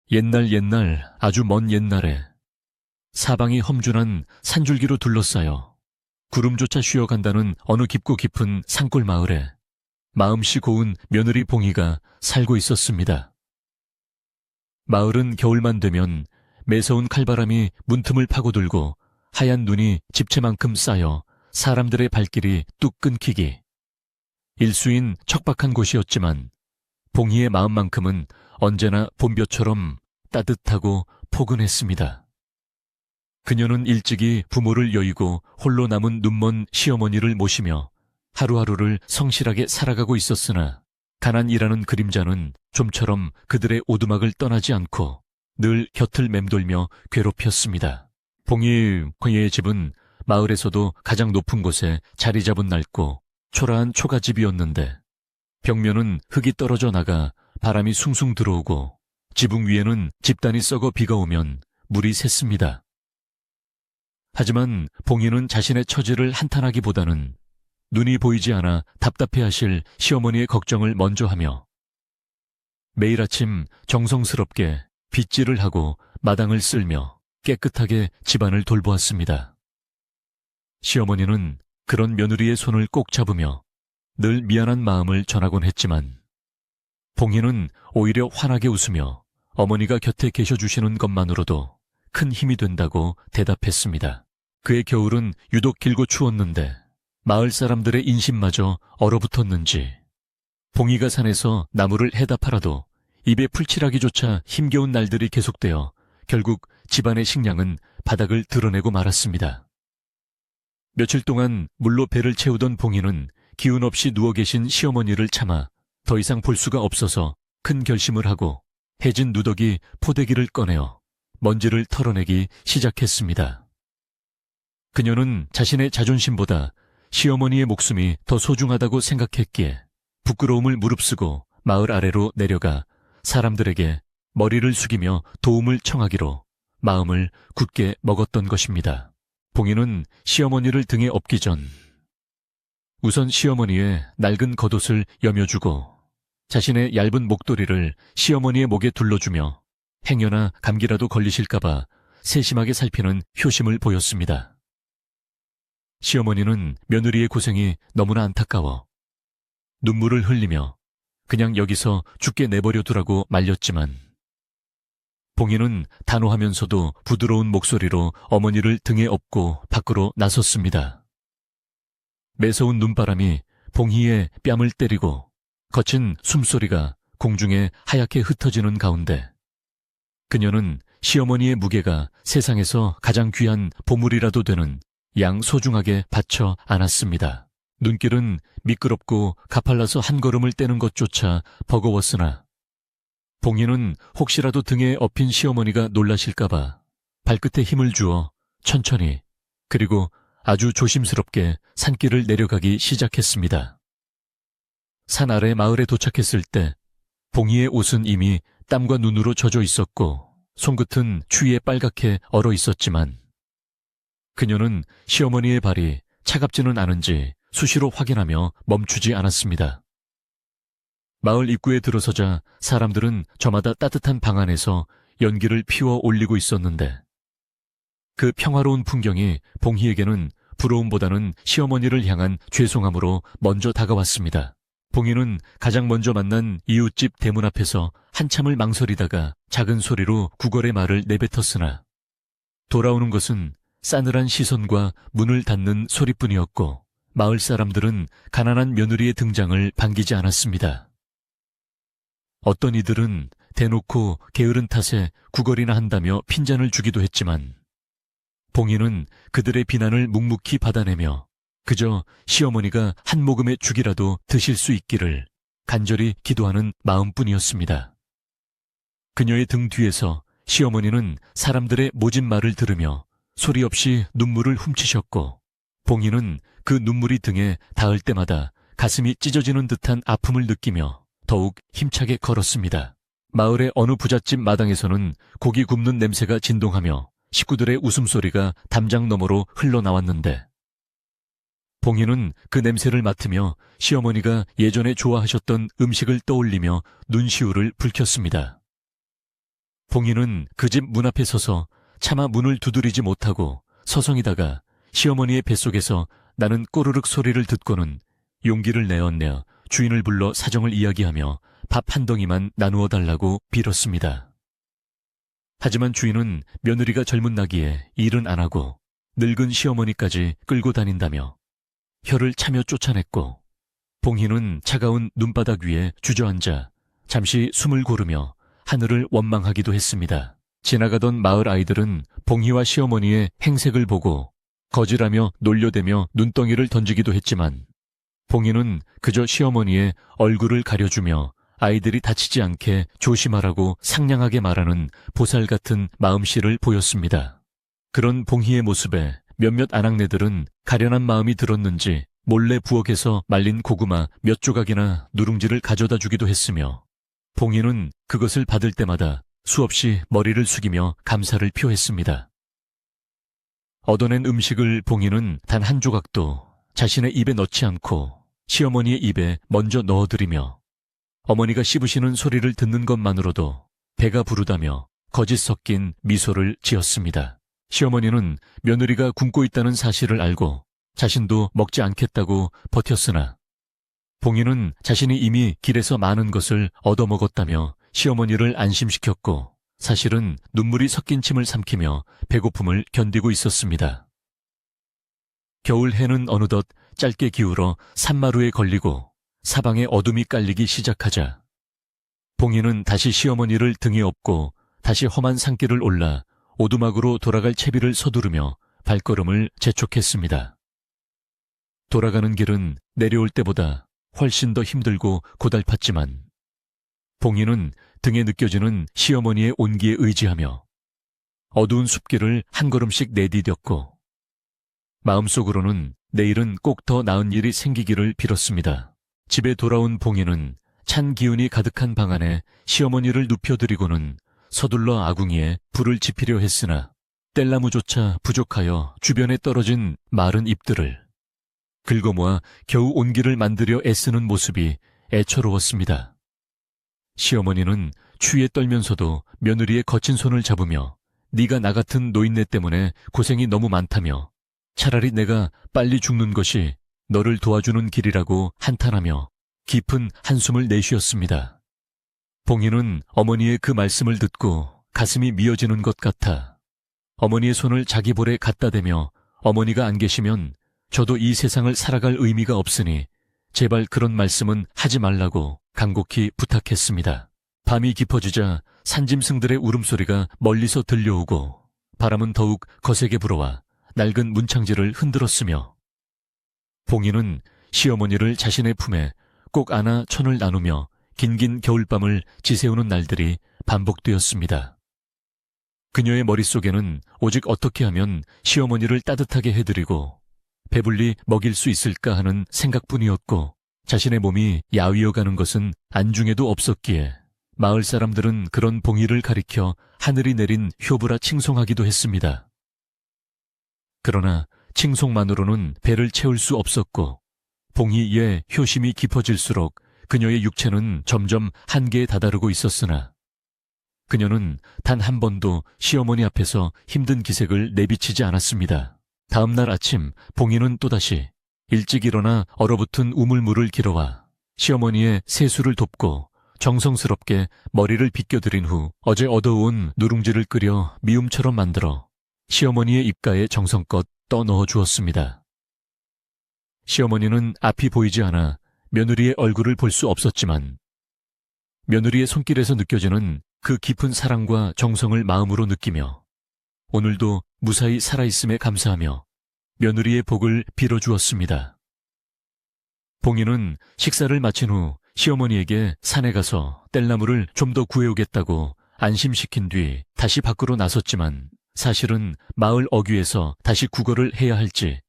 옛날 아주 먼 옛날에 사방이 험준한 산줄기로 둘러싸여 구름조차 쉬어간다는 어느 깊고 깊은 산골 마을에 마음씨 고운 며느리 봉이가 살고 있었습니다. 마을은 겨울만 되면 매서운 칼바람이 문틈을 파고들고 하얀 눈이 집채만큼 쌓여 사람들의 발길이 뚝 끊기기 일수인 척박한 곳이었지만 봉이의 마음만큼은 언제나 봄볕처럼 따뜻하고 포근했습니다. 그녀는 일찍이 부모를 여의고 홀로 남은 눈먼 시어머니를 모시며 하루하루를 성실하게 살아가고 있었으나 가난이라는 그림자는 좀처럼 그들의 오두막을 떠나지 않고 늘 곁을 맴돌며 괴롭혔습니다. 봉이의 집은 마을에서도 가장 높은 곳에 자리 잡은 낡고 초라한 초가집이었는데 벽면은 흙이 떨어져 나가 바람이 숭숭 들어오고 지붕 위에는 집단이 썩어 비가 오면 물이 샜습니다. 하지만 봉이는 자신의 처지를 한탄하기보다는 눈이 보이지 않아 답답해하실 시어머니의 걱정을 먼저 하며 매일 아침 정성스럽게 빗질을 하고 마당을 쓸며 깨끗하게 집안을 돌보았습니다. 시어머니는 그런 며느리의 손을 꼭 잡으며 늘 미안한 마음을 전하곤 했지만 봉이는 오히려 환하게 웃으며 어머니가 곁에 계셔주시는 것만으로도 큰 힘이 된다고 대답했습니다. 그의 겨울은 유독 길고 추웠는데 마을 사람들의 인심마저 얼어붙었는지 봉이가 산에서 나무를 해다 팔아도 입에 풀칠하기조차 힘겨운 날들이 계속되어 결국 집안의 식량은 바닥을 드러내고 말았습니다. 며칠 동안 물로 배를 채우던 봉이는 기운 없이 누워 계신 시어머니를 참아 더 이상 볼 수가 없어서 큰 결심을 하고 해진 누더기 포대기를 꺼내어 먼지를 털어내기 시작했습니다. 그녀는 자신의 자존심보다 시어머니의 목숨이 더 소중하다고 생각했기에 부끄러움을 무릅쓰고 마을 아래로 내려가 사람들에게 머리를 숙이며 도움을 청하기로 마음을 굳게 먹었던 것입니다. 봉이는 시어머니를 등에 업기 전 우선 시어머니의 낡은 겉옷을 여며주고 자신의 얇은 목도리를 시어머니의 목에 둘러주며 행여나 감기라도 걸리실까봐 세심하게 살피는 효심을 보였습니다. 시어머니는 며느리의 고생이 너무나 안타까워 눈물을 흘리며 그냥 여기서 죽게 내버려 두라고 말렸지만 봉이는 단호하면서도 부드러운 목소리로 어머니를 등에 업고 밖으로 나섰습니다. 매서운 눈바람이 봉이의 뺨을 때리고 거친 숨소리가 공중에 하얗게 흩어지는 가운데 그녀는 시어머니의 무게가 세상에서 가장 귀한 보물이라도 되는 양 소중하게 받쳐 안았습니다. 눈길은 미끄럽고 가팔라서 한 걸음을 떼는 것조차 버거웠으나 봉이는 혹시라도 등에 업힌 시어머니가 놀라실까봐 발끝에 힘을 주어 천천히 그리고 아주 조심스럽게 산길을 내려가기 시작했습니다. 산 아래 마을에 도착했을 때 봉이의 옷은 이미 땀과 눈으로 젖어 있었고 손끝은 추위에 빨갛게 얼어 있었지만 그녀는 시어머니의 발이 차갑지는 않은지 수시로 확인하며 멈추지 않았습니다. 마을 입구에 들어서자 사람들은 저마다 따뜻한 방 안에서 연기를 피워 올리고 있었는데 그 평화로운 풍경이 봉희에게는 부러움보다는 시어머니를 향한 죄송함으로 먼저 다가왔습니다. 봉희는 가장 먼저 만난 이웃집 대문 앞에서 한참을 망설이다가 작은 소리로 구걸의 말을 내뱉었으나 돌아오는 것은 싸늘한 시선과 문을 닫는 소리뿐이었고 마을 사람들은 가난한 며느리의 등장을 반기지 않았습니다. 어떤 이들은 대놓고 게으른 탓에 구걸이나 한다며 핀잔을 주기도 했지만 봉희는 그들의 비난을 묵묵히 받아내며 그저 시어머니가 한 모금의 죽이라도 드실 수 있기를 간절히 기도하는 마음뿐이었습니다. 그녀의 등 뒤에서 시어머니는 사람들의 모진 말을 들으며 소리 없이 눈물을 훔치셨고 봉희는 그 눈물이 등에 닿을 때마다 가슴이 찢어지는 듯한 아픔을 느끼며 더욱 힘차게 걸었습니다. 마을의 어느 부잣집 마당에서는 고기 굽는 냄새가 진동하며 식구들의 웃음소리가 담장 너머로 흘러나왔는데 봉희는 그 냄새를 맡으며 시어머니가 예전에 좋아하셨던 음식을 떠올리며 눈시울을 붉혔습니다. 봉인은 그 집 문 앞에 서서 차마 문을 두드리지 못하고 서성이다가 시어머니의 뱃속에서 나는 꼬르륵 소리를 듣고는 용기를 내었내 주인을 불러 사정을 이야기하며 밥 한 덩이만 나누어 달라고 빌었습니다. 하지만 주인은 며느리가 젊은 나기에 일은 안 하고 늙은 시어머니까지 끌고 다닌다며 혀를 차며 쫓아냈고, 봉희는 차가운 눈바닥 위에 주저앉아 잠시 숨을 고르며 하늘을 원망하기도 했습니다. 지나가던 마을 아이들은 봉희와 시어머니의 행색을 보고 거질하며 놀려대며 눈덩이를 던지기도 했지만 봉희는 그저 시어머니의 얼굴을 가려주며 아이들이 다치지 않게 조심하라고 상냥하게 말하는 보살 같은 마음씨를 보였습니다. 그런 봉희의 모습에 몇몇 아낙네들은 가련한 마음이 들었는지 몰래 부엌에서 말린 고구마 몇 조각이나 누룽지를 가져다 주기도 했으며, 봉희는 그것을 받을 때마다 수없이 머리를 숙이며 감사를 표했습니다. 얻어낸 음식을 봉희는 단 한 조각도 자신의 입에 넣지 않고 시어머니의 입에 먼저 넣어드리며 어머니가 씹으시는 소리를 듣는 것만으로도 배가 부르다며 거짓 섞인 미소를 지었습니다. 시어머니는 며느리가 굶고 있다는 사실을 알고 자신도 먹지 않겠다고 버텼으나 봉희는 자신이 이미 길에서 많은 것을 얻어먹었다며 시어머니를 안심시켰고, 사실은 눈물이 섞인 침을 삼키며 배고픔을 견디고 있었습니다. 겨울 해는 어느덧 짧게 기울어 산마루에 걸리고 사방에 어둠이 깔리기 시작하자 봉희는 다시 시어머니를 등에 업고 다시 험한 산길을 올라 오두막으로 돌아갈 채비를 서두르며 발걸음을 재촉했습니다. 돌아가는 길은 내려올 때보다 훨씬 더 힘들고 고달팠지만 봉희는 등에 느껴지는 시어머니의 온기에 의지하며 어두운 숲길을 한 걸음씩 내디뎠고 마음속으로는 내일은 꼭 더 나은 일이 생기기를 빌었습니다. 집에 돌아온 봉희는 찬 기운이 가득한 방 안에 시어머니를 눕혀드리고는 서둘러 아궁이에 불을 지피려 했으나 뗄나무조차 부족하여 주변에 떨어진 마른 잎들을 긁어모아 겨우 온기를 만들려 애쓰는 모습이 애처로웠습니다. 시어머니는 추위에 떨면서도 며느리의 거친 손을 잡으며 네가 나 같은 노인네 때문에 고생이 너무 많다며 차라리 내가 빨리 죽는 것이 너를 도와주는 길이라고 한탄하며 깊은 한숨을 내쉬었습니다. 봉희는 어머니의 그 말씀을 듣고 가슴이 미어지는 것 같아 어머니의 손을 자기 볼에 갖다 대며 어머니가 안 계시면 저도 이 세상을 살아갈 의미가 없으니 제발 그런 말씀은 하지 말라고 간곡히 부탁했습니다. 밤이 깊어지자 산짐승들의 울음소리가 멀리서 들려오고 바람은 더욱 거세게 불어와 낡은 문창지를 흔들었으며 봉희는 시어머니를 자신의 품에 꼭 안아 천을 나누며 긴긴 겨울밤을 지새우는 날들이 반복되었습니다. 그녀의 머릿속에는 오직 어떻게 하면 시어머니를 따뜻하게 해드리고 배불리 먹일 수 있을까 하는 생각뿐이었고, 자신의 몸이 야위어가는 것은 안중에도 없었기에 마을 사람들은 그런 봉희를 가리켜 하늘이 내린 효부라 칭송하기도 했습니다. 그러나 칭송만으로는 배를 채울 수 없었고 봉희의 효심이 깊어질수록 그녀의 육체는 점점 한계에 다다르고 있었으나 그녀는 단 한 번도 시어머니 앞에서 힘든 기색을 내비치지 않았습니다. 다음 날 아침 봉희는 또다시 일찍 일어나 얼어붙은 우물물을 길어와 시어머니의 세수를 돕고 정성스럽게 머리를 빗겨드린 후 어제 얻어온 누룽지를 끓여 미음처럼 만들어 시어머니의 입가에 정성껏 떠넣어 주었습니다. 시어머니는 앞이 보이지 않아 며느리의 얼굴을 볼 수 없었지만 며느리의 손길에서 느껴지는 그 깊은 사랑과 정성을 마음으로 느끼며 오늘도 무사히 살아있음에 감사하며 며느리의 복을 빌어주었습니다. 봉희는 식사를 마친 후 시어머니에게 산에 가서 뗄나무를 좀 더 구해오겠다고 안심시킨 뒤 다시 밖으로 나섰지만 사실은 마을 어귀에서 다시 구걸을 해야 할지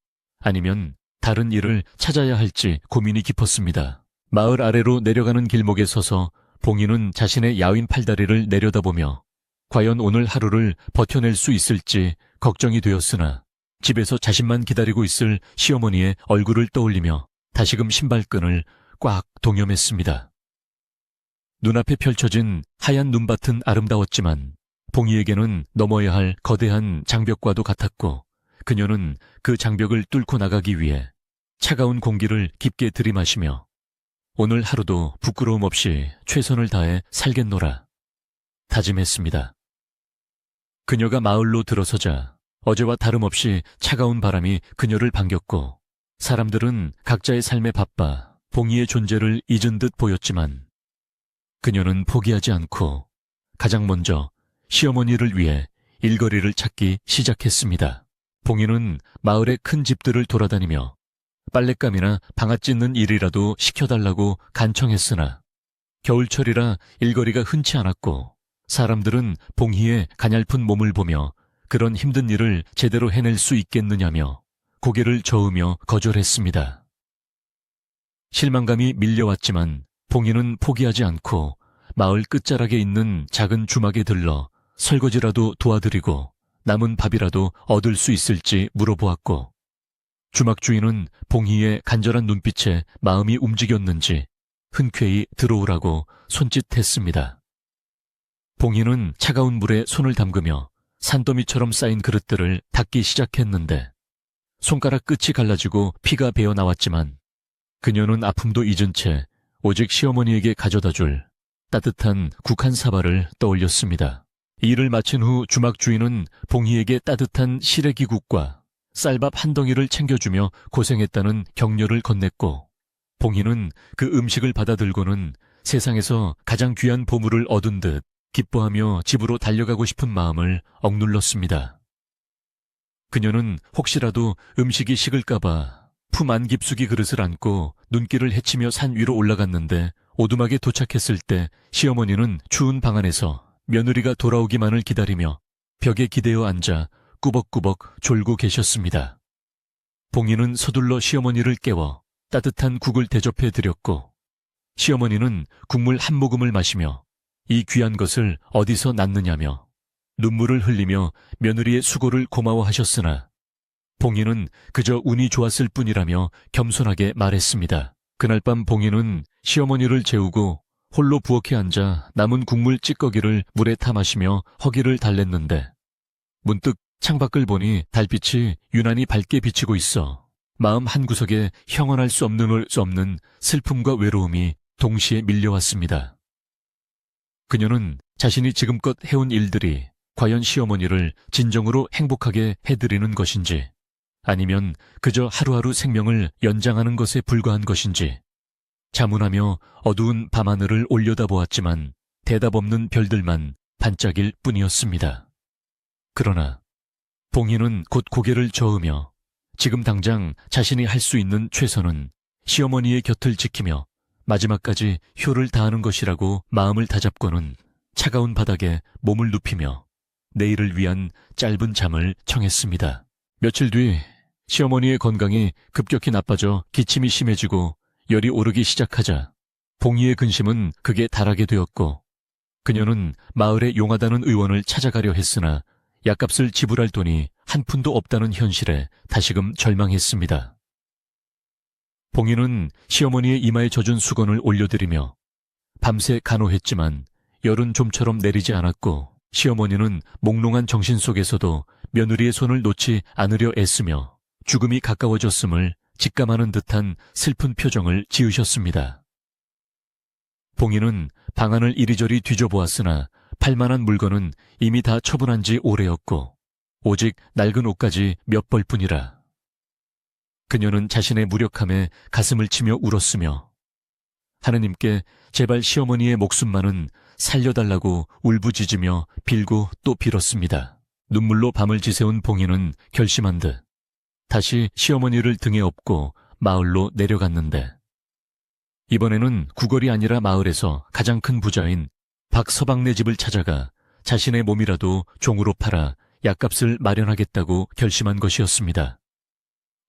아니면 다른 일을 찾아야 할지 고민이 깊었습니다. 마을 아래로 내려가는 길목에 서서 봉희는 자신의 야윈 팔다리를 내려다보며 과연 오늘 하루를 버텨낼 수 있을지 걱정이 되었으나 집에서 자신만 기다리고 있을 시어머니의 얼굴을 떠올리며 다시금 신발끈을 꽉 동여맸습니다. 눈앞에 펼쳐진 하얀 눈밭은 아름다웠지만 봉희에게는 넘어야 할 거대한 장벽과도 같았고 그녀는 그 장벽을 뚫고 나가기 위해 차가운 공기를 깊게 들이마시며 오늘 하루도 부끄러움 없이 최선을 다해 살겠노라 다짐했습니다. 그녀가 마을로 들어서자 어제와 다름없이 차가운 바람이 그녀를 반겼고 사람들은 각자의 삶에 바빠 봉희의 존재를 잊은 듯 보였지만 그녀는 포기하지 않고 가장 먼저 시어머니를 위해 일거리를 찾기 시작했습니다. 봉희는 마을의 큰 집들을 돌아다니며 빨랫감이나 방앗 찢는 일이라도 시켜달라고 간청했으나 겨울철이라 일거리가 흔치 않았고 사람들은 봉희의 가냘픈 몸을 보며 그런 힘든 일을 제대로 해낼 수 있겠느냐며 고개를 저으며 거절했습니다. 실망감이 밀려왔지만 봉희는 포기하지 않고 마을 끝자락에 있는 작은 주막에 들러 설거지라도 도와드리고 남은 밥이라도 얻을 수 있을지 물어보았고 주막 주인은 봉희의 간절한 눈빛에 마음이 움직였는지 흔쾌히 들어오라고 손짓했습니다. 봉희는 차가운 물에 손을 담그며 산더미처럼 쌓인 그릇들을 닦기 시작했는데 손가락 끝이 갈라지고 피가 배어 나왔지만 그녀는 아픔도 잊은 채 오직 시어머니에게 가져다 줄 따뜻한 국 한 사발을 떠올렸습니다. 일을 마친 후 주막 주인은 봉희에게 따뜻한 시래기국과 쌀밥 한 덩이를 챙겨주며 고생했다는 격려를 건넸고 봉희는 그 음식을 받아들고는 세상에서 가장 귀한 보물을 얻은 듯 기뻐하며 집으로 달려가고 싶은 마음을 억눌렀습니다. 그녀는 혹시라도 음식이 식을까봐 품 안 깊숙이 그릇을 안고 눈길을 헤치며 산 위로 올라갔는데 오두막에 도착했을 때 시어머니는 추운 방 안에서 며느리가 돌아오기만을 기다리며 벽에 기대어 앉아 꾸벅꾸벅 졸고 계셨습니다. 봉희는 서둘러 시어머니를 깨워 따뜻한 국을 대접해 드렸고 시어머니는 국물 한 모금을 마시며 이 귀한 것을 어디서 났느냐며 눈물을 흘리며 며느리의 수고를 고마워하셨으나 봉희는 그저 운이 좋았을 뿐이라며 겸손하게 말했습니다. 그날 밤 봉희는 시어머니를 재우고 홀로 부엌에 앉아 남은 국물 찌꺼기를 물에 타 마시며 허기를 달랬는데 문득 창밖을 보니 달빛이 유난히 밝게 비치고 있어 마음 한구석에 형언할 수 없는 슬픔과 외로움이 동시에 밀려왔습니다. 그녀는 자신이 지금껏 해온 일들이 과연 시어머니를 진정으로 행복하게 해드리는 것인지 아니면 그저 하루하루 생명을 연장하는 것에 불과한 것인지 자문하며 어두운 밤하늘을 올려다보았지만 대답 없는 별들만 반짝일 뿐이었습니다. 그러나 봉희는 곧 고개를 저으며 지금 당장 자신이 할 수 있는 최선은 시어머니의 곁을 지키며 마지막까지 효를 다하는 것이라고 마음을 다잡고는 차가운 바닥에 몸을 눕히며 내일을 위한 짧은 잠을 청했습니다. 며칠 뒤 시어머니의 건강이 급격히 나빠져 기침이 심해지고 열이 오르기 시작하자 봉희의 근심은 극에 달하게 되었고 그녀는 마을의 용하다는 의원을 찾아가려 했으나 약값을 지불할 돈이 한 푼도 없다는 현실에 다시금 절망했습니다. 봉희는 시어머니의 이마에 젖은 수건을 올려드리며 밤새 간호했지만 열은 좀처럼 내리지 않았고 시어머니는 몽롱한 정신 속에서도 며느리의 손을 놓지 않으려 애쓰며 죽음이 가까워졌음을 직감하는 듯한 슬픈 표정을 지으셨습니다. 봉희는 방안을 이리저리 뒤져보았으나 팔만한 물건은 이미 다 처분한 지 오래였고 오직 낡은 옷까지 몇 벌뿐이라. 그녀는 자신의 무력함에 가슴을 치며 울었으며 하느님께 제발 시어머니의 목숨만은 살려달라고 울부짖으며 빌고 또 빌었습니다. 눈물로 밤을 지새운 봉희는 결심한 듯 다시 시어머니를 등에 업고 마을로 내려갔는데 이번에는 구걸이 아니라 마을에서 가장 큰 부자인 박서방네 집을 찾아가 자신의 몸이라도 종으로 팔아 약값을 마련하겠다고 결심한 것이었습니다.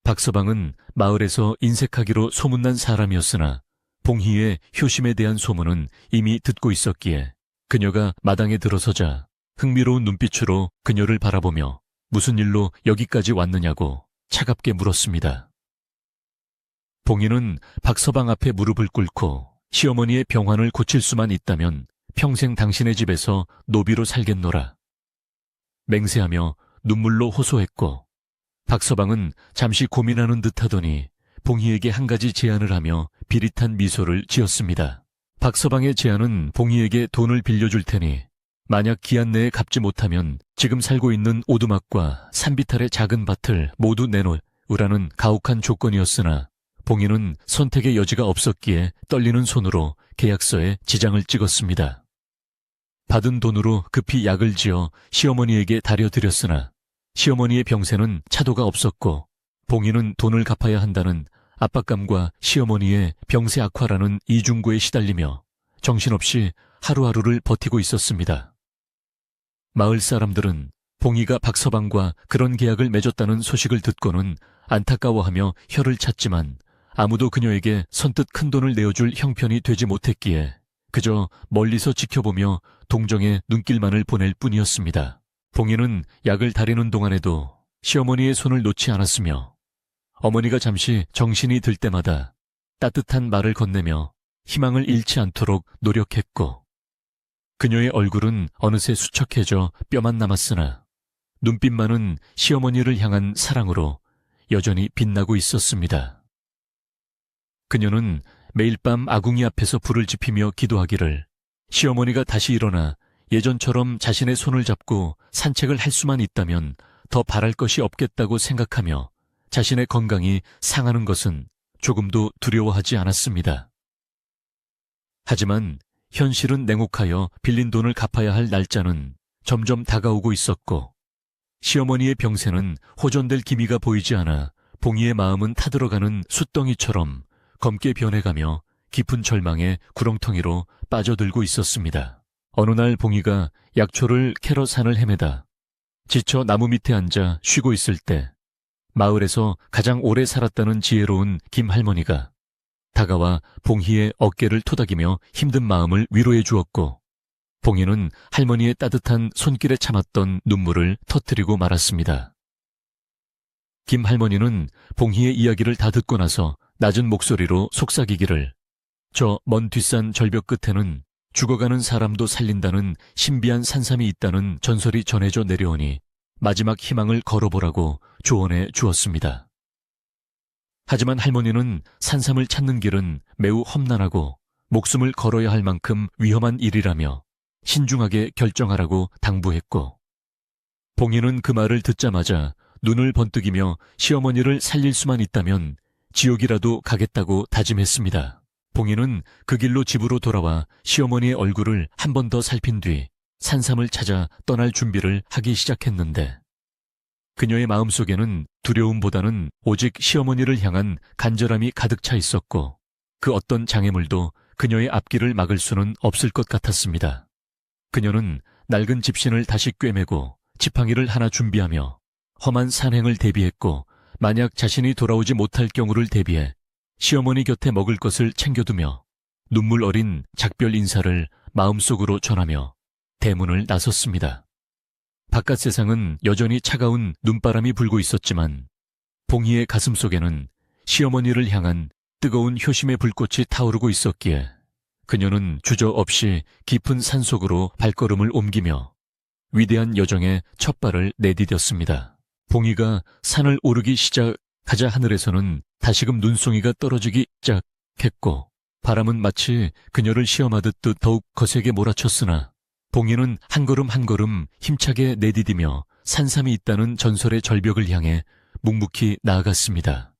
박서방은 마을에서 인색하기로 소문난 사람이었으나 봉희의 효심에 대한 소문은 이미 듣고 있었기에 그녀가 마당에 들어서자 흥미로운 눈빛으로 그녀를 바라보며 무슨 일로 여기까지 왔느냐고 차갑게 물었습니다. 봉희는 박서방 앞에 무릎을 꿇고 시어머니의 병환을 고칠 수만 있다면 평생 당신의 집에서 노비로 살겠노라. 맹세하며 눈물로 호소했고, 박서방은 잠시 고민하는 듯 하더니 봉희에게 한 가지 제안을 하며 비릿한 미소를 지었습니다. 박서방의 제안은 봉희에게 돈을 빌려줄 테니 만약 기한 내에 갚지 못하면 지금 살고 있는 오두막과 산비탈의 작은 밭을 모두 내놓으라는 가혹한 조건이었으나 봉희는 선택의 여지가 없었기에 떨리는 손으로 계약서에 지장을 찍었습니다. 받은 돈으로 급히 약을 지어 시어머니에게 다려드렸으나 시어머니의 병세는 차도가 없었고 봉희는 돈을 갚아야 한다는 압박감과 시어머니의 병세 악화라는 이중고에 시달리며 정신없이 하루하루를 버티고 있었습니다. 마을 사람들은 봉희가 박서방과 그런 계약을 맺었다는 소식을 듣고는 안타까워하며 혀를 찼지만 아무도 그녀에게 선뜻 큰돈을 내어줄 형편이 되지 못했기에 그저 멀리서 지켜보며 동정의 눈길만을 보낼 뿐이었습니다. 봉희는 약을 다리는 동안에도 시어머니의 손을 놓지 않았으며 어머니가 잠시 정신이 들 때마다 따뜻한 말을 건네며 희망을 잃지 않도록 노력했고 그녀의 얼굴은 어느새 수척해져 뼈만 남았으나 눈빛만은 시어머니를 향한 사랑으로 여전히 빛나고 있었습니다. 그녀는 매일 밤 아궁이 앞에서 불을 지피며 기도하기를 시어머니가 다시 일어나 예전처럼 자신의 손을 잡고 산책을 할 수만 있다면 더 바랄 것이 없겠다고 생각하며 자신의 건강이 상하는 것은 조금도 두려워하지 않았습니다. 하지만 현실은 냉혹하여 빌린 돈을 갚아야 할 날짜는 점점 다가오고 있었고 시어머니의 병세는 호전될 기미가 보이지 않아 봉희의 마음은 타들어가는 숫덩이처럼 검게 변해가며 깊은 절망의 구렁텅이로 빠져들고 있었습니다. 어느 날 봉희가 약초를 캐러 산을 헤매다 지쳐 나무 밑에 앉아 쉬고 있을 때 마을에서 가장 오래 살았다는 지혜로운 김할머니가 다가와 봉희의 어깨를 토닥이며 힘든 마음을 위로해 주었고 봉희는 할머니의 따뜻한 손길에 참았던 눈물을 터뜨리고 말았습니다. 김할머니는 봉희의 이야기를 다 듣고 나서 낮은 목소리로 속삭이기를 저 먼 뒷산 절벽 끝에는 죽어가는 사람도 살린다는 신비한 산삼이 있다는 전설이 전해져 내려오니 마지막 희망을 걸어보라고 조언해 주었습니다. 하지만 할머니는 산삼을 찾는 길은 매우 험난하고 목숨을 걸어야 할 만큼 위험한 일이라며 신중하게 결정하라고 당부했고 봉희는 그 말을 듣자마자 눈을 번뜩이며 시어머니를 살릴 수만 있다면 지옥이라도 가겠다고 다짐했습니다. 봉희는 그 길로 집으로 돌아와 시어머니의 얼굴을 한 번 더 살핀 뒤 산삼을 찾아 떠날 준비를 하기 시작했는데 그녀의 마음속에는 두려움보다는 오직 시어머니를 향한 간절함이 가득 차 있었고 그 어떤 장애물도 그녀의 앞길을 막을 수는 없을 것 같았습니다. 그녀는 낡은 집신을 다시 꿰매고 지팡이를 하나 준비하며 험한 산행을 대비했고 만약 자신이 돌아오지 못할 경우를 대비해 시어머니 곁에 먹을 것을 챙겨두며 눈물 어린 작별 인사를 마음속으로 전하며 대문을 나섰습니다. 바깥 세상은 여전히 차가운 눈바람이 불고 있었지만 봉희의 가슴 속에는 시어머니를 향한 뜨거운 효심의 불꽃이 타오르고 있었기에 그녀는 주저없이 깊은 산속으로 발걸음을 옮기며 위대한 여정의 첫 발을 내디뎠습니다. 봉희가 산을 오르기 시작하자 하늘에서는 다시금 눈송이가 떨어지기 시작했고 바람은 마치 그녀를 시험하듯 더욱 거세게 몰아쳤으나 봉희는 한 걸음 한 걸음 힘차게 내디디며 산삼이 있다는 전설의 절벽을 향해 묵묵히 나아갔습니다.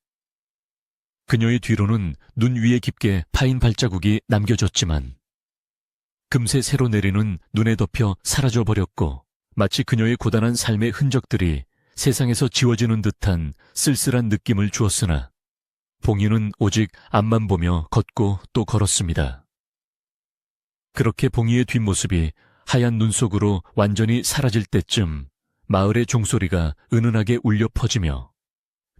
그녀의 뒤로는 눈 위에 깊게 파인 발자국이 남겨졌지만 금세 새로 내리는 눈에 덮여 사라져버렸고 마치 그녀의 고단한 삶의 흔적들이 세상에서 지워지는 듯한 쓸쓸한 느낌을 주었으나 봉희는 오직 앞만 보며 걷고 또 걸었습니다. 그렇게 봉희의 뒷모습이 하얀 눈 속으로 완전히 사라질 때쯤 마을의 종소리가 은은하게 울려 퍼지며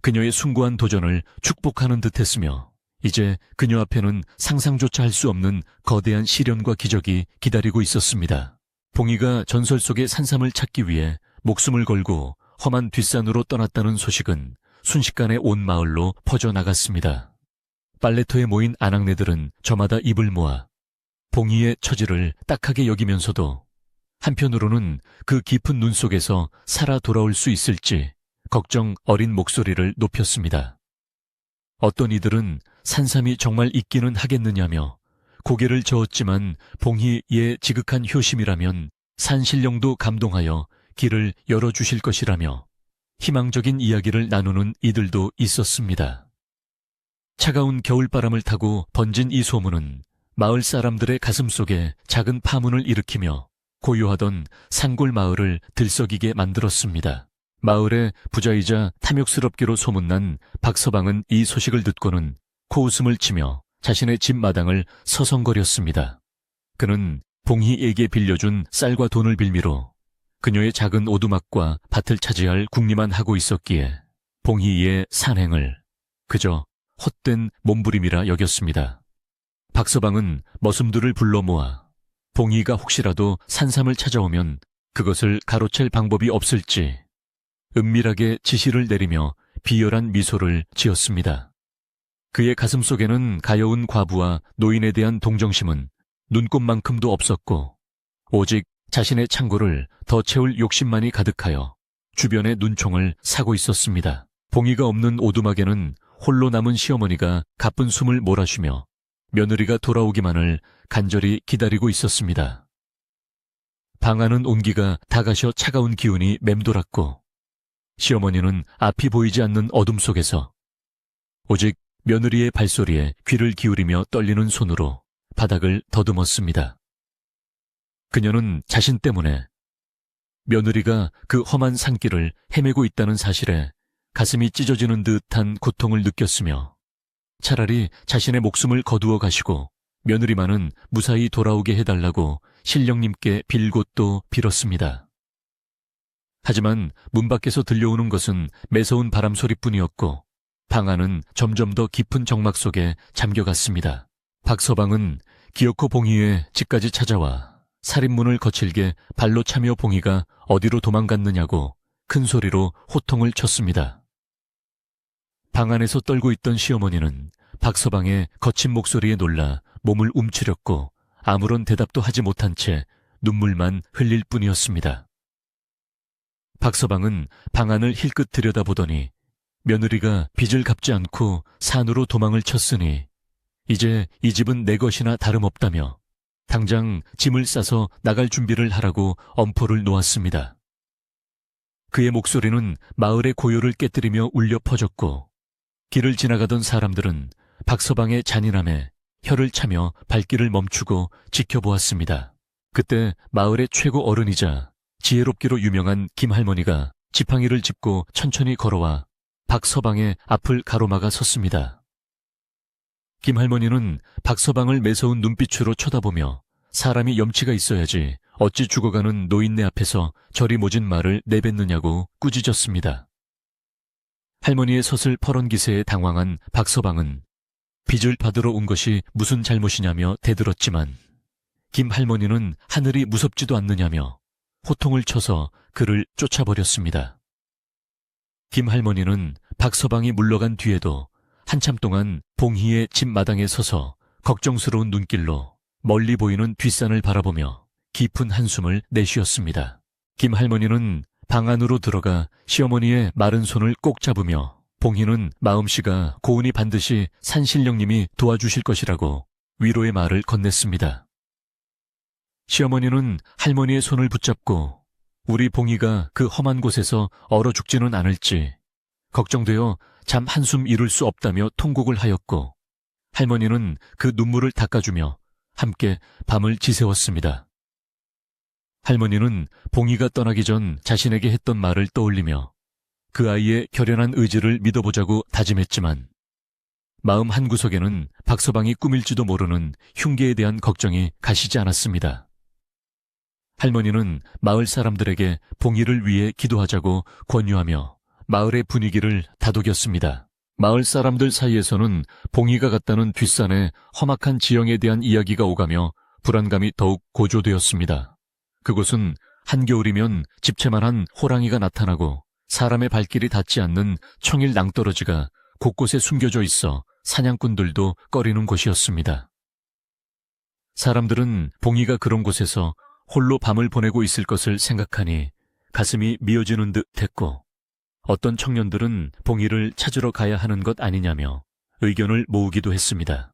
그녀의 숭고한 도전을 축복하는 듯했으며 이제 그녀 앞에는 상상조차 할 수 없는 거대한 시련과 기적이 기다리고 있었습니다. 봉희가 전설 속의 산삼을 찾기 위해 목숨을 걸고 험한 뒷산으로 떠났다는 소식은 순식간에 온 마을로 퍼져나갔습니다. 빨래터에 모인 아낙네들은 저마다 입을 모아 봉희의 처지를 딱하게 여기면서도 한편으로는 그 깊은 눈 속에서 살아 돌아올 수 있을지 걱정 어린 목소리를 높였습니다. 어떤 이들은 산삼이 정말 있기는 하겠느냐며 고개를 저었지만 봉희의 지극한 효심이라면 산신령도 감동하여 길을 열어주실 것이라며 희망적인 이야기를 나누는 이들도 있었습니다. 차가운 겨울바람을 타고 번진 이 소문은 마을 사람들의 가슴속에 작은 파문을 일으키며 고요하던 산골 마을을 들썩이게 만들었습니다. 마을의 부자이자 탐욕스럽기로 소문난 박서방은 이 소식을 듣고는 코웃음을 치며 자신의 집 마당을 서성거렸습니다. 그는 봉희에게 빌려준 쌀과 돈을 빌미로 그녀의 작은 오두막과 밭을 차지할 궁리만 하고 있었기에 봉희의 산행을 그저 헛된 몸부림이라 여겼습니다. 박서방은 머슴들을 불러 모아 봉희가 혹시라도 산삼을 찾아오면 그것을 가로챌 방법이 없을지 은밀하게 지시를 내리며 비열한 미소를 지었습니다. 그의 가슴속에는 가여운 과부와 노인에 대한 동정심은 눈꼽만큼도 없었고 오직 자신의 창고를 더 채울 욕심만이 가득하여 주변의 눈총을 사고 있었습니다. 봉희가 없는 오두막에는 홀로 남은 시어머니가 가쁜 숨을 몰아쉬며 며느리가 돌아오기만을 간절히 기다리고 있었습니다. 방 안은 온기가 다가셔 차가운 기운이 맴돌았고 시어머니는 앞이 보이지 않는 어둠 속에서 오직 며느리의 발소리에 귀를 기울이며 떨리는 손으로 바닥을 더듬었습니다. 그녀는 자신 때문에 며느리가 그 험한 산길을 헤매고 있다는 사실에 가슴이 찢어지는 듯한 고통을 느꼈으며 차라리 자신의 목숨을 거두어 가시고 며느리만은 무사히 돌아오게 해달라고 신령님께 빌곳도 빌었습니다. 하지만 문 밖에서 들려오는 것은 매서운 바람 소리뿐이었고 방 안은 점점 더 깊은 정막 속에 잠겨갔습니다. 박서방은 기어코 봉희의 집까지 찾아와 살인문을 거칠게 발로 차며 봉희가 어디로 도망갔느냐고 큰 소리로 호통을 쳤습니다. 방 안에서 떨고 있던 시어머니는 박서방의 거친 목소리에 놀라 몸을 움츠렸고 아무런 대답도 하지 못한 채 눈물만 흘릴 뿐이었습니다. 박서방은 방 안을 힐끗 들여다보더니 며느리가 빚을 갚지 않고 산으로 도망을 쳤으니 이제 이 집은 내 것이나 다름없다며 당장 짐을 싸서 나갈 준비를 하라고 엄포를 놓았습니다. 그의 목소리는 마을의 고요를 깨뜨리며 울려 퍼졌고 길을 지나가던 사람들은 박서방의 잔인함에 혀를 차며 발길을 멈추고 지켜보았습니다. 그때 마을의 최고 어른이자 지혜롭기로 유명한 김할머니가 지팡이를 짚고 천천히 걸어와 박서방의 앞을 가로막아 섰습니다. 김할머니는 박서방을 매서운 눈빛으로 쳐다보며 사람이 염치가 있어야지 어찌 죽어가는 노인네 앞에서 저리 모진 말을 내뱉느냐고 꾸짖었습니다. 할머니의 섰을 퍼런 기세에 당황한 박서방은 빚을 받으러 온 것이 무슨 잘못이냐며 대들었지만 김할머니는 하늘이 무섭지도 않느냐며 호통을 쳐서 그를 쫓아버렸습니다. 김할머니는 박서방이 물러간 뒤에도 한참 동안 봉희의 집 마당에 서서 걱정스러운 눈길로 멀리 보이는 뒷산을 바라보며 깊은 한숨을 내쉬었습니다. 김할머니는 방 안으로 들어가 시어머니의 마른 손을 꼭 잡으며 봉희는 마음씨가 고운이 반드시 산신령님이 도와주실 것이라고 위로의 말을 건넸습니다. 시어머니는 할머니의 손을 붙잡고 우리 봉희가 그 험한 곳에서 얼어 죽지는 않을지 걱정되어 잠 한숨 이룰 수 없다며 통곡을 하였고 할머니는 그 눈물을 닦아주며 함께 밤을 지새웠습니다. 할머니는 봉희가 떠나기 전 자신에게 했던 말을 떠올리며 그 아이의 결연한 의지를 믿어보자고 다짐했지만 마음 한구석에는 박서방이 꾸밀지도 모르는 흉계에 대한 걱정이 가시지 않았습니다. 할머니는 마을 사람들에게 봉희를 위해 기도하자고 권유하며 마을의 분위기를 다독였습니다. 마을 사람들 사이에서는 봉희가 갔다는 뒷산의 험악한 지형에 대한 이야기가 오가며 불안감이 더욱 고조되었습니다. 그곳은 한겨울이면 집채만한 호랑이가 나타나고 사람의 발길이 닿지 않는 청일 낭떠러지가 곳곳에 숨겨져 있어 사냥꾼들도 꺼리는 곳이었습니다. 사람들은 봉희가 그런 곳에서 홀로 밤을 보내고 있을 것을 생각하니 가슴이 미어지는 듯 했고, 어떤 청년들은 봉이를 찾으러 가야 하는 것 아니냐며 의견을 모으기도 했습니다.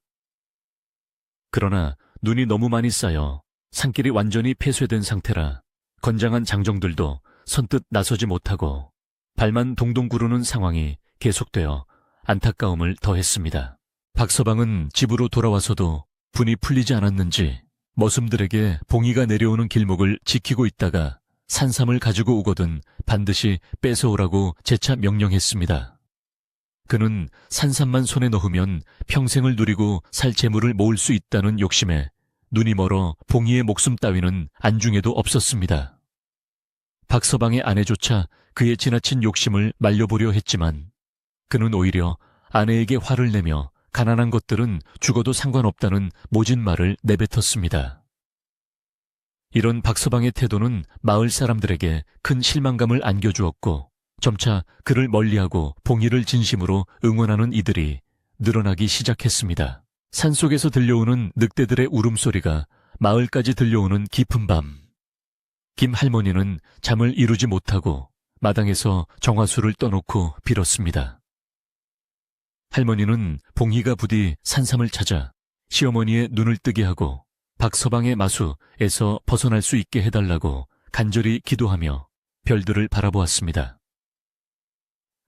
그러나 눈이 너무 많이 쌓여 산길이 완전히 폐쇄된 상태라 건장한 장정들도 선뜻 나서지 못하고 발만 동동 구르는 상황이 계속되어 안타까움을 더했습니다. 박서방은 집으로 돌아와서도 분이 풀리지 않았는지 머슴들에게 봉이가 내려오는 길목을 지키고 있다가 산삼을 가지고 오거든 반드시 뺏어오라고 재차 명령했습니다. 그는 산삼만 손에 넣으면 평생을 누리고 살 재물을 모을 수 있다는 욕심에 눈이 멀어 봉이의 목숨 따위는 안중에도 없었습니다. 박서방의 아내조차 그의 지나친 욕심을 말려보려 했지만 그는 오히려 아내에게 화를 내며 가난한 것들은 죽어도 상관없다는 모진 말을 내뱉었습니다. 이런 박서방의 태도는 마을 사람들에게 큰 실망감을 안겨주었고 점차 그를 멀리하고 봉이를 진심으로 응원하는 이들이 늘어나기 시작했습니다. 산속에서 들려오는 늑대들의 울음소리가 마을까지 들려오는 깊은 밤, 김 할머니는 잠을 이루지 못하고 마당에서 정화수를 떠놓고 빌었습니다. 할머니는 봉이가 부디 산삼을 찾아 시어머니의 눈을 뜨게 하고 박서방의 마수에서 벗어날 수 있게 해달라고 간절히 기도하며 별들을 바라보았습니다.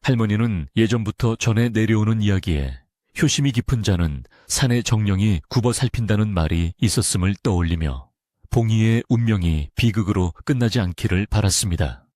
할머니는 예전부터 전해 내려오는 이야기에 효심이 깊은 자는 산의 정령이 굽어 살핀다는 말이 있었음을 떠올리며 봉이의 운명이 비극으로 끝나지 않기를 바랐습니다.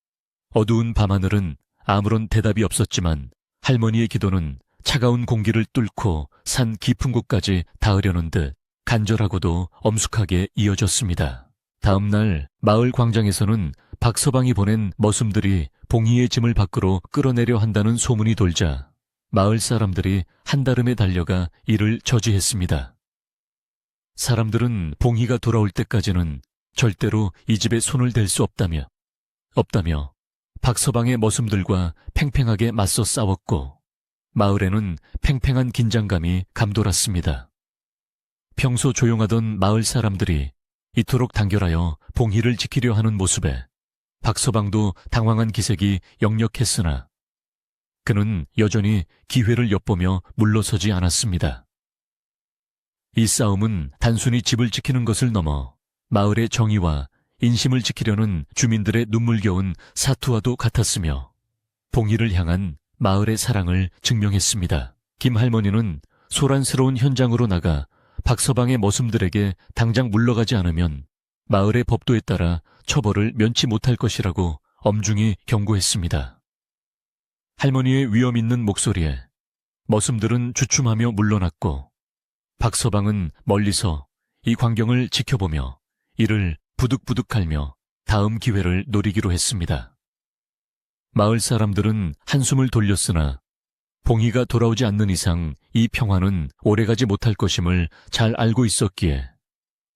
어두운 밤하늘은 아무런 대답이 없었지만 할머니의 기도는 차가운 공기를 뚫고 산 깊은 곳까지 닿으려는 듯 간절하고도 엄숙하게 이어졌습니다. 다음 날 마을 광장에서는 박서방이 보낸 머슴들이 봉이의 짐을 밖으로 끌어내려 한다는 소문이 돌자 마을 사람들이 한달음에 달려가 이를 저지했습니다. 사람들은 봉이가 돌아올 때까지는 절대로 이 집에 손을 댈 수 없다며 박서방의 머슴들과 팽팽하게 맞서 싸웠고 마을에는 팽팽한 긴장감이 감돌았습니다. 평소 조용하던 마을 사람들이 이토록 단결하여 봉이를 지키려 하는 모습에 박서방도 당황한 기색이 역력했으나 그는 여전히 기회를 엿보며 물러서지 않았습니다. 이 싸움은 단순히 집을 지키는 것을 넘어 마을의 정의와 인심을 지키려는 주민들의 눈물겨운 사투와도 같았으며 봉이를 향한 마을의 사랑을 증명했습니다. 김 할머니는 소란스러운 현장으로 나가 박서방의 머슴들에게 당장 물러가지 않으면 마을의 법도에 따라 처벌을 면치 못할 것이라고 엄중히 경고했습니다. 할머니의 위험 있는 목소리에 머슴들은 주춤하며 물러났고 박서방은 멀리서 이 광경을 지켜보며 이를 부득부득 갈며 다음 기회를 노리기로 했습니다. 마을 사람들은 한숨을 돌렸으나 봉이가 돌아오지 않는 이상 이 평화는 오래가지 못할 것임을 잘 알고 있었기에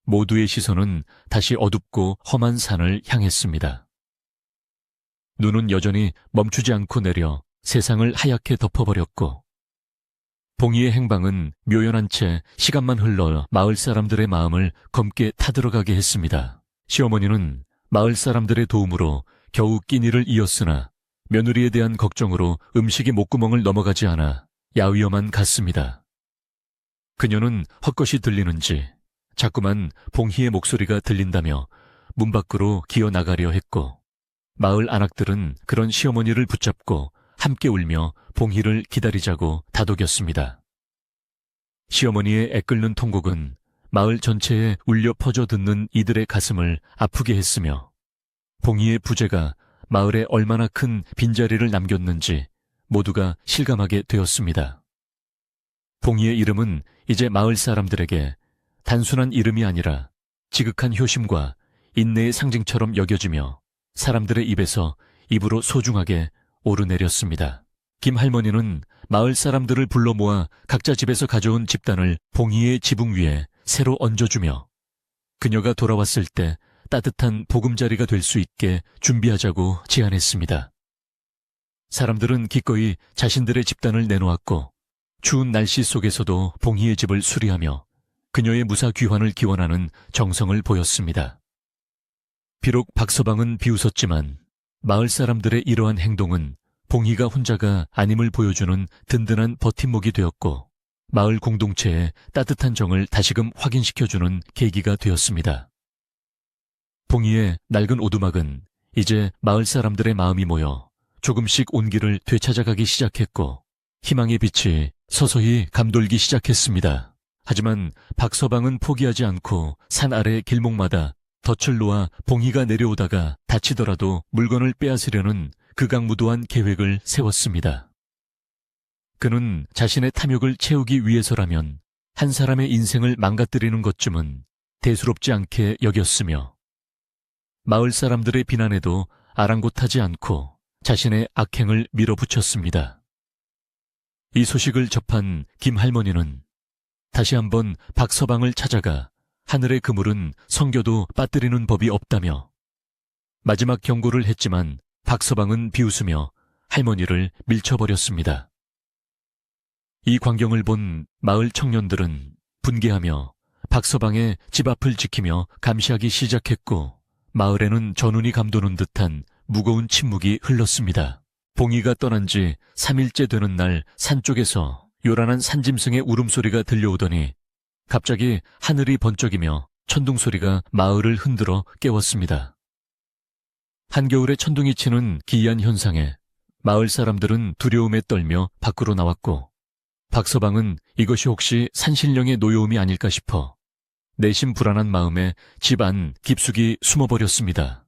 모두의 시선은 다시 어둡고 험한 산을 향했습니다. 눈은 여전히 멈추지 않고 내려 세상을 하얗게 덮어버렸고 봉이의 행방은 묘연한 채 시간만 흘러 마을 사람들의 마음을 검게 타들어가게 했습니다. 시어머니는 마을 사람들의 도움으로 겨우 끼니를 이었으나 며느리에 대한 걱정으로 음식의 목구멍을 넘어가지 않아 야위어만 갔습니다. 그녀는 헛것이 들리는지 자꾸만 봉희의 목소리가 들린다며 문 밖으로 기어 나가려 했고 마을 안악들은 그런 시어머니를 붙잡고 함께 울며 봉희를 기다리자고 다독였습니다. 시어머니의 애끓는 통곡은 마을 전체에 울려 퍼져 듣는 이들의 가슴을 아프게 했으며 봉희의 부재가 마을에 얼마나 큰 빈자리를 남겼는지 모두가 실감하게 되었습니다. 봉희의 이름은 이제 마을 사람들에게 단순한 이름이 아니라 지극한 효심과 인내의 상징처럼 여겨지며 사람들의 입에서 입으로 소중하게 오르내렸습니다. 김 할머니는 마을 사람들을 불러 모아 각자 집에서 가져온 집단을 봉희의 지붕 위에 새로 얹어주며 그녀가 돌아왔을 때 따뜻한 보금자리가 될 수 있게 준비하자고 제안했습니다. 사람들은 기꺼이 자신들의 집단을 내놓았고 추운 날씨 속에서도 봉희의 집을 수리하며 그녀의 무사 귀환을 기원하는 정성을 보였습니다. 비록 박서방은 비웃었지만 마을 사람들의 이러한 행동은 봉희가 혼자가 아님을 보여주는 든든한 버팀목이 되었고 마을 공동체의 따뜻한 정을 다시금 확인시켜주는 계기가 되었습니다. 봉희의 낡은 오두막은 이제 마을 사람들의 마음이 모여 조금씩 온기를 되찾아가기 시작했고 희망의 빛이 서서히 감돌기 시작했습니다. 하지만 박서방은 포기하지 않고 산 아래 길목마다 덫을 놓아 봉희가 내려오다가 다치더라도 물건을 빼앗으려는 극악무도한 계획을 세웠습니다. 그는 자신의 탐욕을 채우기 위해서라면 한 사람의 인생을 망가뜨리는 것쯤은 대수롭지 않게 여겼으며 마을 사람들의 비난에도 아랑곳하지 않고 자신의 악행을 밀어붙였습니다. 이 소식을 접한 김할머니는 다시 한번 박서방을 찾아가 하늘의 그물은 성겨도 빠뜨리는 법이 없다며 마지막 경고를 했지만 박서방은 비웃으며 할머니를 밀쳐버렸습니다. 이 광경을 본 마을 청년들은 분개하며 박서방의 집 앞을 지키며 감시하기 시작했고 마을에는 전운이 감도는 듯한 무거운 침묵이 흘렀습니다. 봉희가 떠난 지 3일째 되는 날 산 쪽에서 요란한 산짐승의 울음소리가 들려오더니 갑자기 하늘이 번쩍이며 천둥소리가 마을을 흔들어 깨웠습니다. 한겨울에 천둥이 치는 기이한 현상에 마을 사람들은 두려움에 떨며 밖으로 나왔고 박서방은 이것이 혹시 산신령의 노여움이 아닐까 싶어 내심 불안한 마음에 집 안 깊숙이 숨어버렸습니다.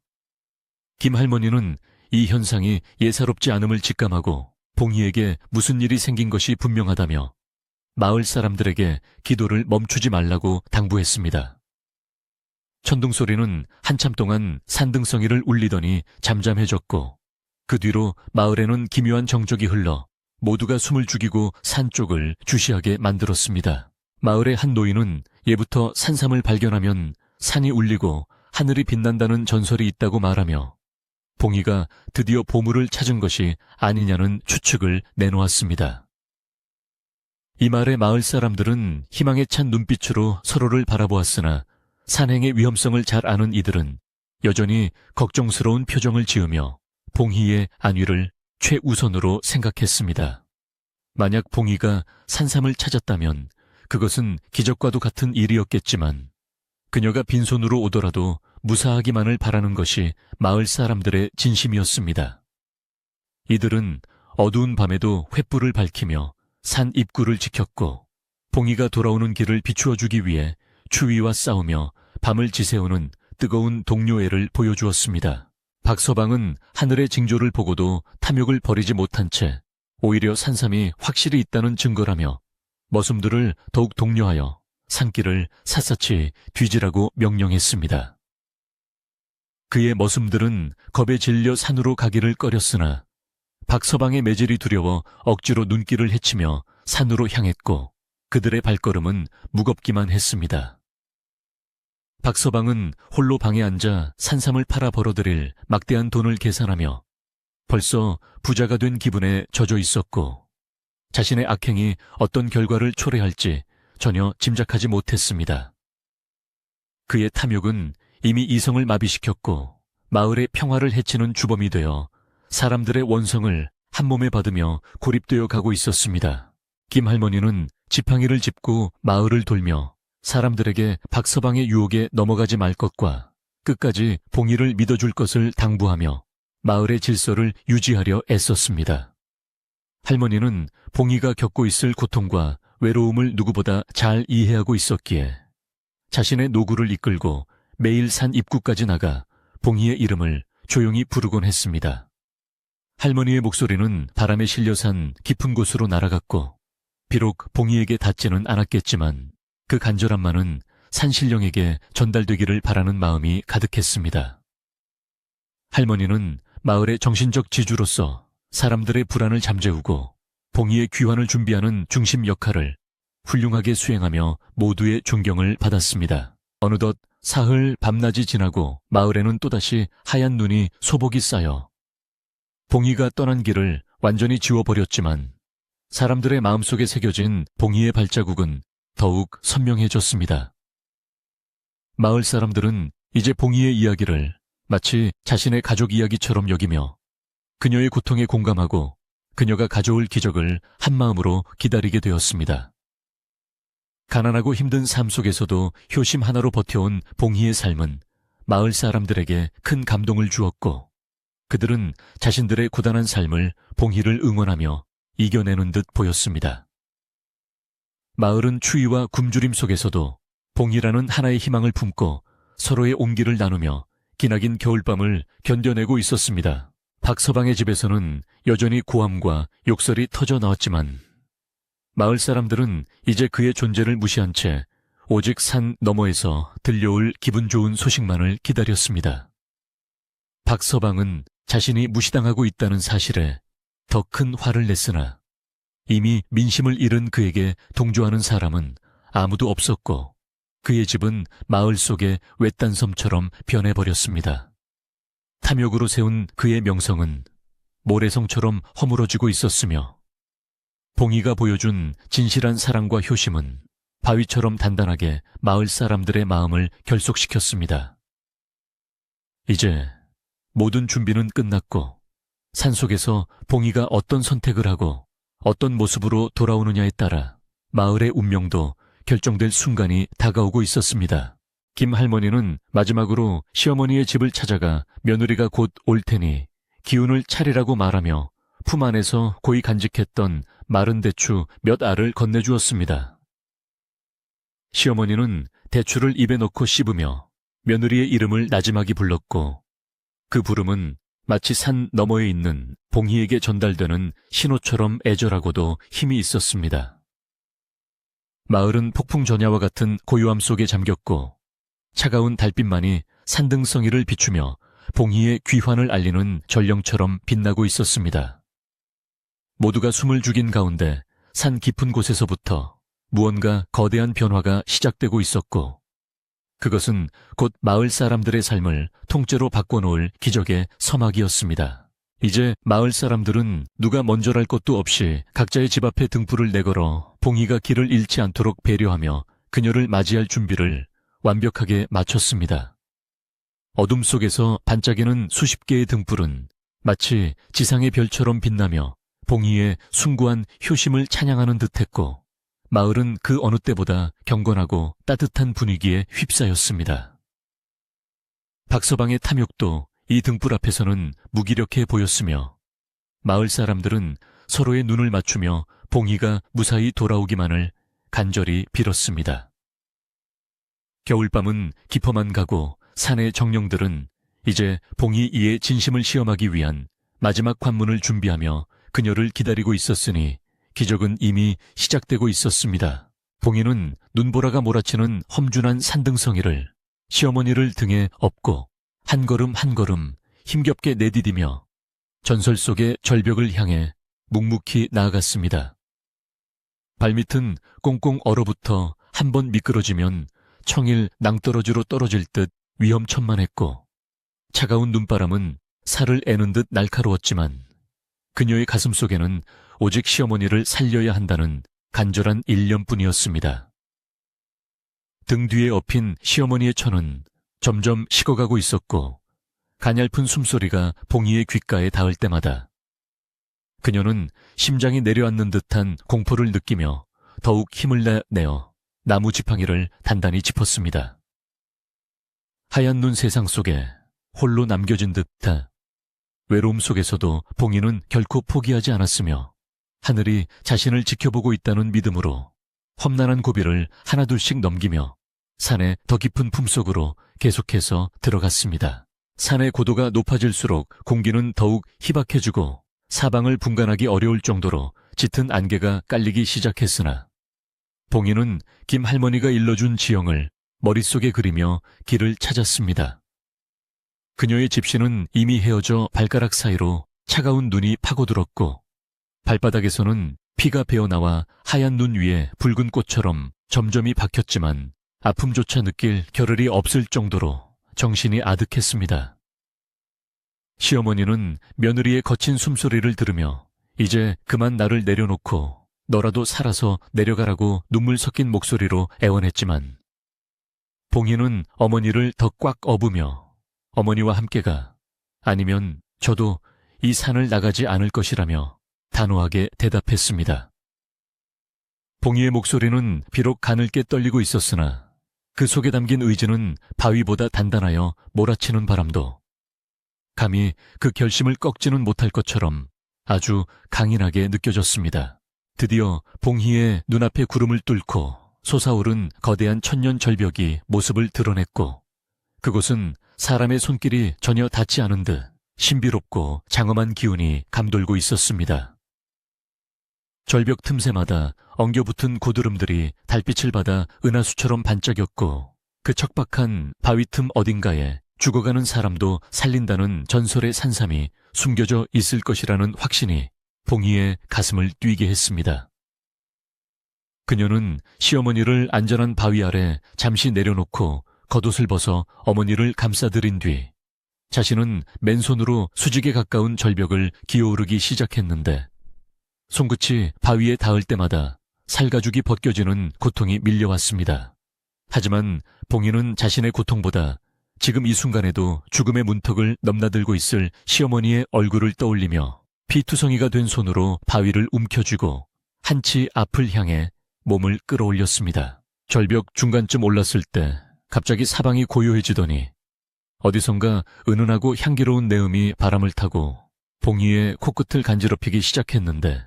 김할머니는 이 현상이 예사롭지 않음을 직감하고 봉희에게 무슨 일이 생긴 것이 분명하다며 마을 사람들에게 기도를 멈추지 말라고 당부했습니다. 천둥소리는 한참 동안 산등성이를 울리더니 잠잠해졌고 그 뒤로 마을에는 기묘한 정적이 흘러 모두가 숨을 죽이고 산 쪽을 주시하게 만들었습니다. 마을의 한 노인은 예부터 산삼을 발견하면 산이 울리고 하늘이 빛난다는 전설이 있다고 말하며 봉희가 드디어 보물을 찾은 것이 아니냐는 추측을 내놓았습니다. 이 말에 마을 사람들은 희망에 찬 눈빛으로 서로를 바라보았으나 산행의 위험성을 잘 아는 이들은 여전히 걱정스러운 표정을 지으며 봉희의 안위를 최우선으로 생각했습니다. 만약 봉희가 산삼을 찾았다면 그것은 기적과도 같은 일이었겠지만 그녀가 빈손으로 오더라도 무사하기만을 바라는 것이 마을 사람들의 진심이었습니다. 이들은 어두운 밤에도 횃불을 밝히며 산 입구를 지켰고 봉희가 돌아오는 길을 비추어주기 위해 추위와 싸우며 밤을 지새우는 뜨거운 동료애를 보여주었습니다. 박서방은 하늘의 징조를 보고도 탐욕을 버리지 못한 채 오히려 산삼이 확실히 있다는 증거라며 머슴들을 더욱 독려하여 산길을 샅샅이 뒤지라고 명령했습니다. 그의 머슴들은 겁에 질려 산으로 가기를 꺼렸으나 박서방의 매질이 두려워 억지로 눈길을 헤치며 산으로 향했고 그들의 발걸음은 무겁기만 했습니다. 박서방은 홀로 방에 앉아 산삼을 팔아 벌어들일 막대한 돈을 계산하며 벌써 부자가 된 기분에 젖어 있었고 자신의 악행이 어떤 결과를 초래할지 전혀 짐작하지 못했습니다. 그의 탐욕은 이미 이성을 마비시켰고 마을의 평화를 해치는 주범이 되어 사람들의 원성을 한몸에 받으며 고립되어 가고 있었습니다. 김할머니는 지팡이를 짚고 마을을 돌며 사람들에게 박서방의 유혹에 넘어가지 말 것과 끝까지 봉희를 믿어줄 것을 당부하며 마을의 질서를 유지하려 애썼습니다. 할머니는 봉희가 겪고 있을 고통과 외로움을 누구보다 잘 이해하고 있었기에 자신의 노구를 이끌고 매일 산 입구까지 나가 봉희의 이름을 조용히 부르곤 했습니다. 할머니의 목소리는 바람에 실려 산 깊은 곳으로 날아갔고 비록 봉희에게 닿지는 않았겠지만 그 간절함만은 산신령에게 전달되기를 바라는 마음이 가득했습니다. 할머니는 마을의 정신적 지주로서 사람들의 불안을 잠재우고 봉희의 귀환을 준비하는 중심 역할을 훌륭하게 수행하며 모두의 존경을 받았습니다. 어느덧 사흘 밤낮이 지나고 마을에는 또다시 하얀 눈이 소복이 쌓여 봉희가 떠난 길을 완전히 지워버렸지만 사람들의 마음속에 새겨진 봉희의 발자국은 더욱 선명해졌습니다. 마을 사람들은 이제 봉희의 이야기를 마치 자신의 가족 이야기처럼 여기며 그녀의 고통에 공감하고 그녀가 가져올 기적을 한마음으로 기다리게 되었습니다. 가난하고 힘든 삶 속에서도 효심 하나로 버텨온 봉희의 삶은 마을 사람들에게 큰 감동을 주었고 그들은 자신들의 고단한 삶을 봉희를 응원하며 이겨내는 듯 보였습니다. 마을은 추위와 굶주림 속에서도 봉희라는 하나의 희망을 품고 서로의 온기를 나누며 기나긴 겨울밤을 견뎌내고 있었습니다. 박서방의 집에서는 여전히 고함과 욕설이 터져 나왔지만 마을 사람들은 이제 그의 존재를 무시한 채 오직 산 너머에서 들려올 기분 좋은 소식만을 기다렸습니다. 박서방은 자신이 무시당하고 있다는 사실에 더 큰 화를 냈으나 이미 민심을 잃은 그에게 동조하는 사람은 아무도 없었고 그의 집은 마을 속의 외딴 섬처럼 변해버렸습니다. 탐욕으로 세운 그의 명성은 모래성처럼 허물어지고 있었으며 봉희가 보여준 진실한 사랑과 효심은 바위처럼 단단하게 마을 사람들의 마음을 결속시켰습니다. 이제 모든 준비는 끝났고 산속에서 봉희가 어떤 선택을 하고 어떤 모습으로 돌아오느냐에 따라 마을의 운명도 결정될 순간이 다가오고 있었습니다. 김 할머니는 마지막으로 시어머니의 집을 찾아가 며느리가 곧 올 테니 기운을 차리라고 말하며 품 안에서 고이 간직했던 마른 대추 몇 알을 건네주었습니다. 시어머니는 대추를 입에 넣고 씹으며 며느리의 이름을 나지막이 불렀고 그 부름은 마치 산 너머에 있는 봉희에게 전달되는 신호처럼 애절하고도 힘이 있었습니다. 마을은 폭풍전야와 같은 고요함 속에 잠겼고 차가운 달빛만이 산등성이를 비추며 봉희의 귀환을 알리는 전령처럼 빛나고 있었습니다. 모두가 숨을 죽인 가운데 산 깊은 곳에서부터 무언가 거대한 변화가 시작되고 있었고 그것은 곧 마을 사람들의 삶을 통째로 바꿔놓을 기적의 서막이었습니다. 이제 마을 사람들은 누가 먼저랄 것도 없이 각자의 집 앞에 등불을 내걸어 봉희가 길을 잃지 않도록 배려하며 그녀를 맞이할 준비를 완벽하게 마쳤습니다. 어둠 속에서 반짝이는 수십 개의 등불은 마치 지상의 별처럼 빛나며 봉희의 숭고한 효심을 찬양하는 듯했고 마을은 그 어느 때보다 경건하고 따뜻한 분위기에 휩싸였습니다. 박서방의 탐욕도 이 등불 앞에서는 무기력해 보였으며 마을 사람들은 서로의 눈을 맞추며 봉희가 무사히 돌아오기만을 간절히 빌었습니다. 겨울밤은 깊어만 가고 산의 정령들은 이제 봉희 이의 진심을 시험하기 위한 마지막 관문을 준비하며 그녀를 기다리고 있었으니 기적은 이미 시작되고 있었습니다. 봉희는 눈보라가 몰아치는 험준한 산등성이를 시어머니를 등에 업고 한 걸음 한 걸음 힘겹게 내디디며 전설 속의 절벽을 향해 묵묵히 나아갔습니다. 발밑은 꽁꽁 얼어붙어 한 번 미끄러지면 청일 낭떠러지로 떨어질 듯 위험천만했고 차가운 눈바람은 살을 애는 듯 날카로웠지만 그녀의 가슴 속에는 오직 시어머니를 살려야 한다는 간절한 일념뿐이었습니다. 등 뒤에 엎인 시어머니의 천은 점점 식어가고 있었고 가냘픈 숨소리가 봉희의 귓가에 닿을 때마다 그녀는 심장이 내려앉는 듯한 공포를 느끼며 더욱 힘을 내어 나무 지팡이를 단단히 짚었습니다. 하얀 눈 세상 속에 홀로 남겨진 듯한 외로움 속에서도 봉희는 결코 포기하지 않았으며 하늘이 자신을 지켜보고 있다는 믿음으로 험난한 고비를 하나둘씩 넘기며 산의 더 깊은 품속으로 계속해서 들어갔습니다. 산의 고도가 높아질수록 공기는 더욱 희박해지고 사방을 분간하기 어려울 정도로 짙은 안개가 깔리기 시작했으나 봉희는 김 할머니가 일러준 지형을 머릿속에 그리며 길을 찾았습니다. 그녀의 집시는 이미 헤어져 발가락 사이로 차가운 눈이 파고들었고 발바닥에서는 피가 배어나와 하얀 눈 위에 붉은 꽃처럼 점점이 박혔지만 아픔조차 느낄 겨를이 없을 정도로 정신이 아득했습니다. 시어머니는 며느리의 거친 숨소리를 들으며 이제 그만 나를 내려놓고 너라도 살아서 내려가라고 눈물 섞인 목소리로 애원했지만 봉희는 어머니를 더 꽉 업으며 어머니와 함께 가. 아니면 저도 이 산을 나가지 않을 것이라며 단호하게 대답했습니다. 봉희의 목소리는 비록 가늘게 떨리고 있었으나 그 속에 담긴 의지는 바위보다 단단하여 몰아치는 바람도 감히 그 결심을 꺾지는 못할 것처럼 아주 강인하게 느껴졌습니다. 드디어 봉희의 눈앞에 구름을 뚫고 솟아오른 거대한 천년 절벽이 모습을 드러냈고 그곳은 사람의 손길이 전혀 닿지 않은 듯 신비롭고 장엄한 기운이 감돌고 있었습니다. 절벽 틈새마다 엉겨붙은 고드름들이 달빛을 받아 은하수처럼 반짝였고 그 척박한 바위 틈 어딘가에 죽어가는 사람도 살린다는 전설의 산삼이 숨겨져 있을 것이라는 확신이 봉희의 가슴을 뛰게 했습니다. 그녀는 시어머니를 안전한 바위 아래 잠시 내려놓고 겉옷을 벗어 어머니를 감싸들인 뒤 자신은 맨손으로 수직에 가까운 절벽을 기어오르기 시작했는데 손끝이 바위에 닿을 때마다 살가죽이 벗겨지는 고통이 밀려왔습니다. 하지만 봉희는 자신의 고통보다 지금 이 순간에도 죽음의 문턱을 넘나들고 있을 시어머니의 얼굴을 떠올리며 피투성이가 된 손으로 바위를 움켜쥐고 한치 앞을 향해 몸을 끌어올렸습니다. 절벽 중간쯤 올랐을 때 갑자기 사방이 고요해지더니 어디선가 은은하고 향기로운 내음이 바람을 타고 봉희의 코끝을 간지럽히기 시작했는데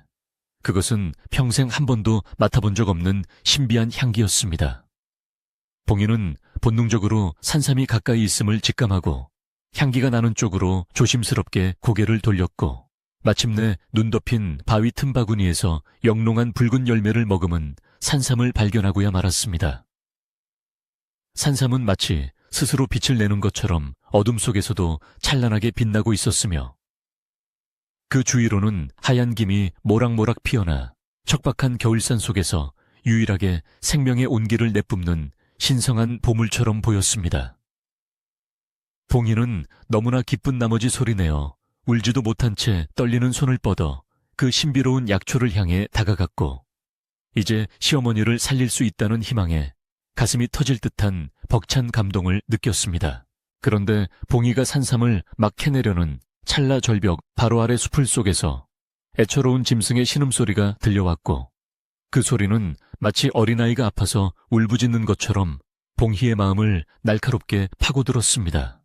그것은 평생 한 번도 맡아본 적 없는 신비한 향기였습니다. 봉희는 본능적으로 산삼이 가까이 있음을 직감하고 향기가 나는 쪽으로 조심스럽게 고개를 돌렸고 마침내 눈 덮인 바위 틈바구니에서 영롱한 붉은 열매를 머금은 산삼을 발견하고야 말았습니다. 산삼은 마치 스스로 빛을 내는 것처럼 어둠 속에서도 찬란하게 빛나고 있었으며 그 주위로는 하얀 김이 모락모락 피어나 척박한 겨울산 속에서 유일하게 생명의 온기를 내뿜는 신성한 보물처럼 보였습니다. 봉희는 너무나 기쁜 나머지 소리내어 울지도 못한 채 떨리는 손을 뻗어 그 신비로운 약초를 향해 다가갔고 이제 시어머니를 살릴 수 있다는 희망에 가슴이 터질 듯한 벅찬 감동을 느꼈습니다. 그런데 봉희가 산삼을 막 캐내려는 찰나 절벽 바로 아래 숲을 속에서 애처로운 짐승의 신음소리가 들려왔고 그 소리는 마치 어린아이가 아파서 울부짖는 것처럼 봉희의 마음을 날카롭게 파고들었습니다.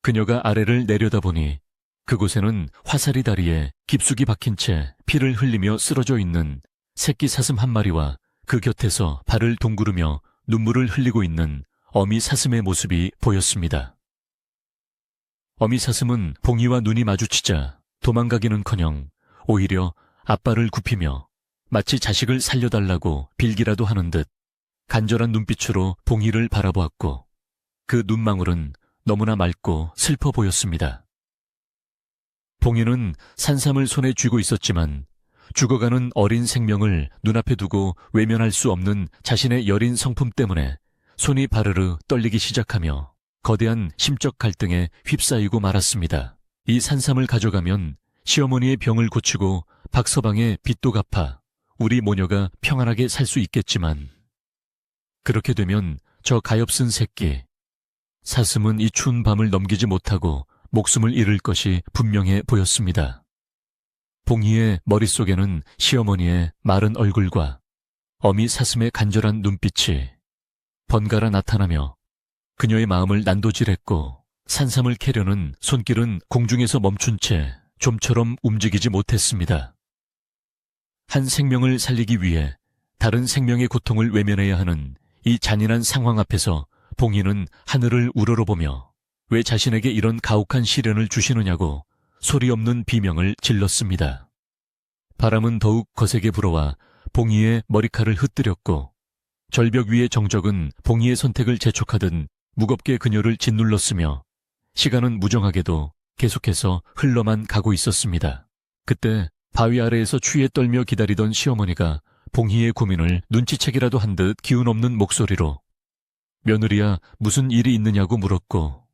그녀가 아래를 내려다보니 그곳에는 화살이 다리에 깊숙이 박힌 채 피를 흘리며 쓰러져 있는 새끼 사슴 한 마리와 그 곁에서 발을 둥구르며 눈물을 흘리고 있는 어미 사슴의 모습이 보였습니다. 어미 사슴은 봉희와 눈이 마주치자 도망가기는커녕 오히려 앞발을 굽히며 마치 자식을 살려달라고 빌기라도 하는 듯 간절한 눈빛으로 봉희를 바라보았고 그 눈망울은 너무나 맑고 슬퍼 보였습니다. 봉희는 산삼을 손에 쥐고 있었지만 죽어가는 어린 생명을 눈앞에 두고 외면할 수 없는 자신의 여린 성품 때문에 손이 바르르 떨리기 시작하며 거대한 심적 갈등에 휩싸이고 말았습니다. 이 산삼을 가져가면 시어머니의 병을 고치고 박서방의 빚도 갚아 우리 모녀가 평안하게 살 수 있겠지만 그렇게 되면 저 가엾은 새끼 사슴은 이 추운 밤을 넘기지 못하고 목숨을 잃을 것이 분명해 보였습니다. 봉희의 머릿속에는 시어머니의 마른 얼굴과 어미 사슴의 간절한 눈빛이 번갈아 나타나며 그녀의 마음을 난도질했고 산삼을 캐려는 손길은 공중에서 멈춘 채 좀처럼 움직이지 못했습니다. 한 생명을 살리기 위해 다른 생명의 고통을 외면해야 하는 이 잔인한 상황 앞에서 봉희는 하늘을 우러러보며 왜 자신에게 이런 가혹한 시련을 주시느냐고 소리 없는 비명을 질렀습니다. 바람은 더욱 거세게 불어와 봉희의 머리칼을 흩뜨렸고 절벽 위의 정적은 봉희의 선택을 재촉하듯 무겁게 그녀를 짓눌렀으며 시간은 무정하게도 계속해서 흘러만 가고 있었습니다. 그때 바위 아래에서 추위에 떨며 기다리던 시어머니가 봉희의 고민을 눈치채기라도 한 듯 기운 없는 목소리로 며느리야 무슨 일이 있느냐고 물었고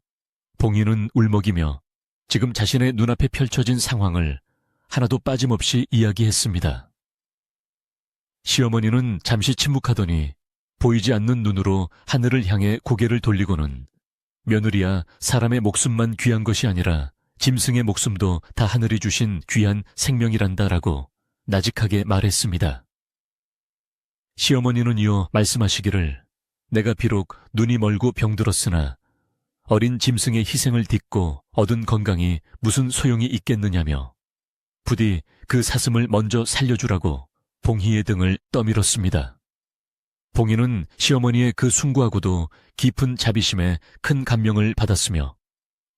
봉희는 울먹이며 지금 자신의 눈앞에 펼쳐진 상황을 하나도 빠짐없이 이야기했습니다. 시어머니는 잠시 침묵하더니 보이지 않는 눈으로 하늘을 향해 고개를 돌리고는 며느리야, 사람의 목숨만 귀한 것이 아니라 짐승의 목숨도 다 하늘이 주신 귀한 생명이란다라고 나직하게 말했습니다. 시어머니는 이어 말씀하시기를 내가 비록 눈이 멀고 병들었으나 어린 짐승의 희생을 딛고 얻은 건강이 무슨 소용이 있겠느냐며 부디 그 사슴을 먼저 살려주라고 봉희의 등을 떠밀었습니다. 봉희는 시어머니의 그 숭고하고도 깊은 자비심에 큰 감명을 받았으며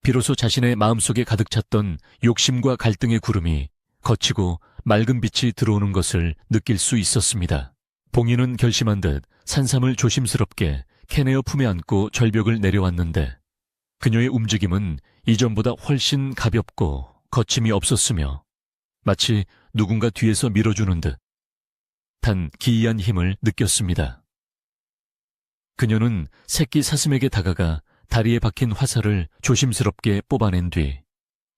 비로소 자신의 마음속에 가득 찼던 욕심과 갈등의 구름이 거치고 맑은 빛이 들어오는 것을 느낄 수 있었습니다. 봉희는 결심한 듯 산삼을 조심스럽게 캐내어 품에 안고 절벽을 내려왔는데 그녀의 움직임은 이전보다 훨씬 가볍고 거침이 없었으며 마치 누군가 뒤에서 밀어주는 듯한 기이한 힘을 느꼈습니다. 그녀는 새끼 사슴에게 다가가 다리에 박힌 화살을 조심스럽게 뽑아낸 뒤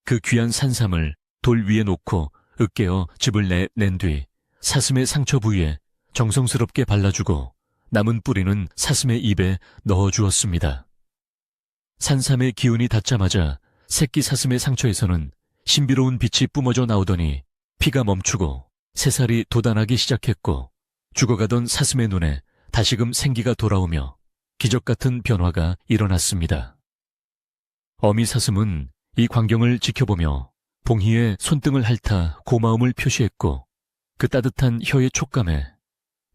그 귀한 산삼을 돌 위에 놓고 으깨어 즙을 낸 뒤 사슴의 상처 부위에 정성스럽게 발라주고 남은 뿌리는 사슴의 입에 넣어주었습니다. 산삼의 기운이 닿자마자 새끼 사슴의 상처에서는 신비로운 빛이 뿜어져 나오더니 피가 멈추고 새살이 돋아나기 시작했고 죽어가던 사슴의 눈에 다시금 생기가 돌아오며 기적같은 변화가 일어났습니다. 어미 사슴은 이 광경을 지켜보며 봉희의 손등을 핥아 고마움을 표시했고 그 따뜻한 혀의 촉감에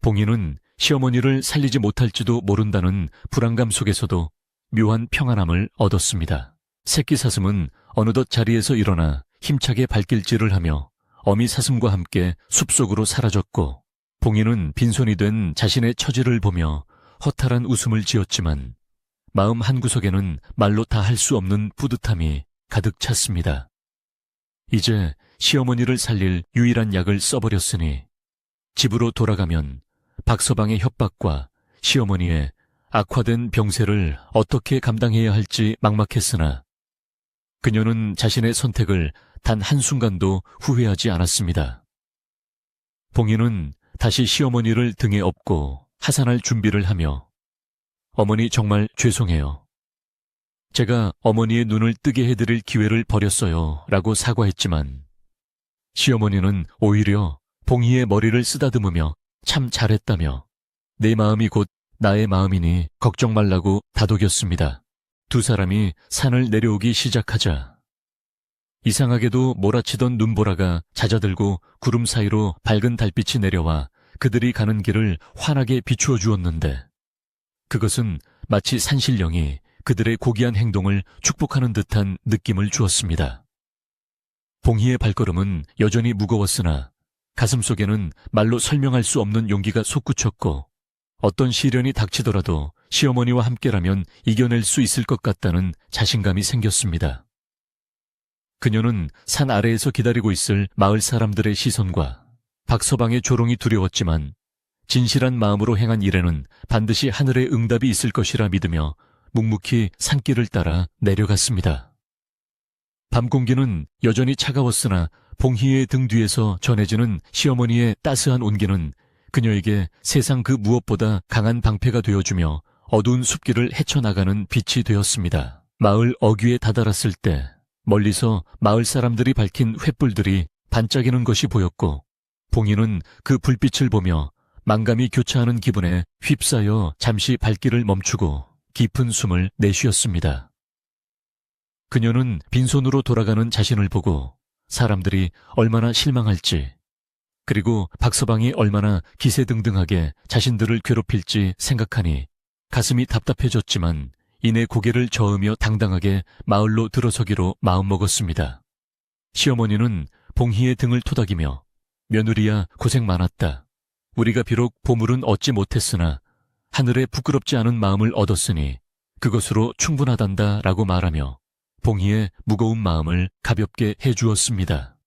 봉희는 시어머니를 살리지 못할지도 모른다는 불안감 속에서도 묘한 평안함을 얻었습니다. 새끼 사슴은 어느덧 자리에서 일어나 힘차게 발길질을 하며 어미 사슴과 함께 숲속으로 사라졌고 봉희는 빈손이 된 자신의 처지를 보며 허탈한 웃음을 지었지만 마음 한구석에는 말로 다 할 수 없는 뿌듯함이 가득 찼습니다. 이제 시어머니를 살릴 유일한 약을 써버렸으니 집으로 돌아가면 박서방의 협박과 시어머니의 악화된 병세를 어떻게 감당해야 할지 막막했으나 그녀는 자신의 선택을 단 한순간도 후회하지 않았습니다. 봉희는 다시 시어머니를 등에 업고 하산할 준비를 하며 어머니 정말 죄송해요. 제가 어머니의 눈을 뜨게 해드릴 기회를 버렸어요 라고 사과했지만 시어머니는 오히려 봉희의 머리를 쓰다듬으며 참 잘했다며 내 마음이 곧 나의 마음이니 걱정 말라고 다독였습니다. 두 사람이 산을 내려오기 시작하자 이상하게도 몰아치던 눈보라가 잦아들고 구름 사이로 밝은 달빛이 내려와 그들이 가는 길을 환하게 비추어 주었는데 그것은 마치 산신령이 그들의 고귀한 행동을 축복하는 듯한 느낌을 주었습니다. 봉희의 발걸음은 여전히 무거웠으나 가슴속에는 말로 설명할 수 없는 용기가 솟구쳤고 어떤 시련이 닥치더라도 시어머니와 함께라면 이겨낼 수 있을 것 같다는 자신감이 생겼습니다. 그녀는 산 아래에서 기다리고 있을 마을 사람들의 시선과 박서방의 조롱이 두려웠지만 진실한 마음으로 행한 일에는 반드시 하늘의 응답이 있을 것이라 믿으며 묵묵히 산길을 따라 내려갔습니다. 밤 공기는 여전히 차가웠으나 봉희의 등 뒤에서 전해지는 시어머니의 따스한 온기는 그녀에게 세상 그 무엇보다 강한 방패가 되어주며 어두운 숲길을 헤쳐나가는 빛이 되었습니다. 마을 어귀에 다다랐을 때 멀리서 마을 사람들이 밝힌 횃불들이 반짝이는 것이 보였고 봉희는 그 불빛을 보며 만감이 교차하는 기분에 휩싸여 잠시 발길을 멈추고 깊은 숨을 내쉬었습니다. 그녀는 빈손으로 돌아가는 자신을 보고 사람들이 얼마나 실망할지 그리고 박서방이 얼마나 기세등등하게 자신들을 괴롭힐지 생각하니 가슴이 답답해졌지만 이내 고개를 저으며 당당하게 마을로 들어서기로 마음먹었습니다. 시어머니는 봉희의 등을 토닥이며 며느리야 고생 많았다. 우리가 비록 보물은 얻지 못했으나 하늘에 부끄럽지 않은 마음을 얻었으니 그것으로 충분하단다 라고 말하며 봉희의 무거운 마음을 가볍게 해주었습니다.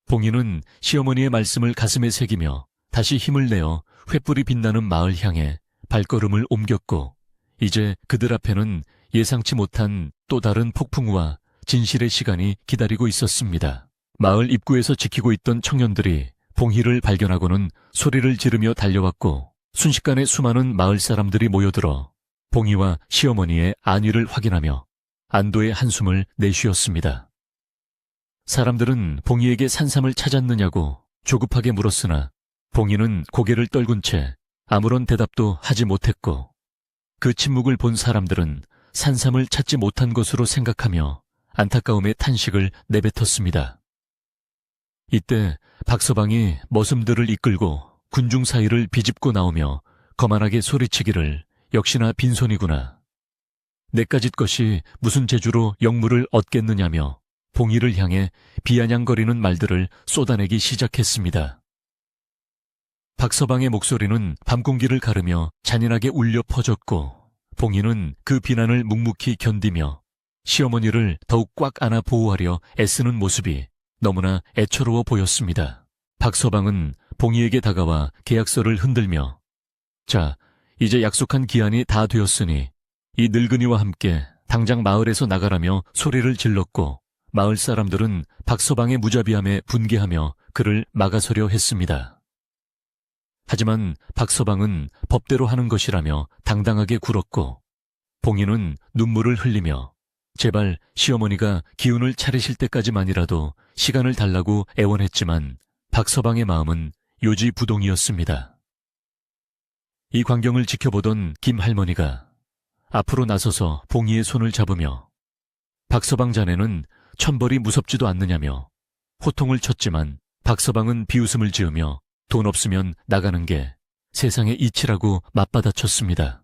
봉희는 시어머니의 말씀을 가슴에 새기며 다시 힘을 내어 횃불이 빛나는 마을 향해 발걸음을 옮겼고 이제 그들 앞에는 예상치 못한 또 다른 폭풍우와 진실의 시간이 기다리고 있었습니다. 마을 입구에서 지키고 있던 청년들이 봉희를 발견하고는 소리를 지르며 달려왔고 순식간에 수많은 마을 사람들이 모여들어 봉희와 시어머니의 안위를 확인하며 안도의 한숨을 내쉬었습니다. 사람들은 봉희에게 산삼을 찾았느냐고 조급하게 물었으나 봉희는 고개를 떨군 채 아무런 대답도 하지 못했고 그 침묵을 본 사람들은 산삼을 찾지 못한 것으로 생각하며 안타까움의 탄식을 내뱉었습니다. 이때 박서방이 머슴들을 이끌고 군중 사이를 비집고 나오며 거만하게 소리치기를 역시나 빈손이구나. 내까짓 것이 무슨 재주로 영물을 얻겠느냐며 봉희를 향해 비아냥거리는 말들을 쏟아내기 시작했습니다. 박서방의 목소리는 밤공기를 가르며 잔인하게 울려 퍼졌고 봉희는 그 비난을 묵묵히 견디며 시어머니를 더욱 꽉 안아 보호하려 애쓰는 모습이 너무나 애처로워 보였습니다. 박서방은 봉희에게 다가와 계약서를 흔들며 자, 이제 약속한 기한이 다 되었으니 이 늙은이와 함께 당장 마을에서 나가라며 소리를 질렀고 마을 사람들은 박서방의 무자비함에 분개하며 그를 막아서려 했습니다. 하지만 박서방은 법대로 하는 것이라며 당당하게 굴었고 봉희는 눈물을 흘리며 제발 시어머니가 기운을 차리실 때까지만이라도 시간을 달라고 애원했지만 박서방의 마음은 요지부동이었습니다. 이 광경을 지켜보던 김할머니가 앞으로 나서서 봉희의 손을 잡으며 박서방 자네는 천벌이 무섭지도 않느냐며 호통을 쳤지만 박서방은 비웃음을 지으며 돈 없으면 나가는 게 세상의 이치라고 맞받아쳤습니다.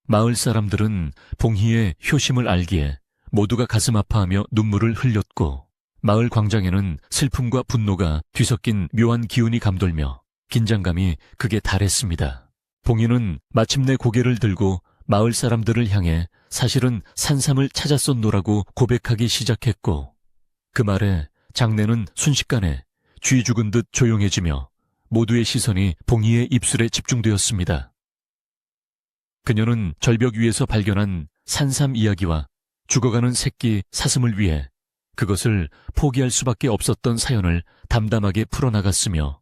마을 사람들은 봉희의 효심을 알기에 모두가 가슴 아파하며 눈물을 흘렸고 마을 광장에는 슬픔과 분노가 뒤섞인 묘한 기운이 감돌며 긴장감이 극에 달했습니다. 봉희는 마침내 고개를 들고 마을 사람들을 향해 사실은 산삼을 찾았었노라고 고백하기 시작했고 그 말에 장내는 순식간에 쥐 죽은 듯 조용해지며 모두의 시선이 봉희의 입술에 집중되었습니다. 그녀는 절벽 위에서 발견한 산삼 이야기와 죽어가는 새끼 사슴을 위해 그것을 포기할 수밖에 없었던 사연을 담담하게 풀어나갔으며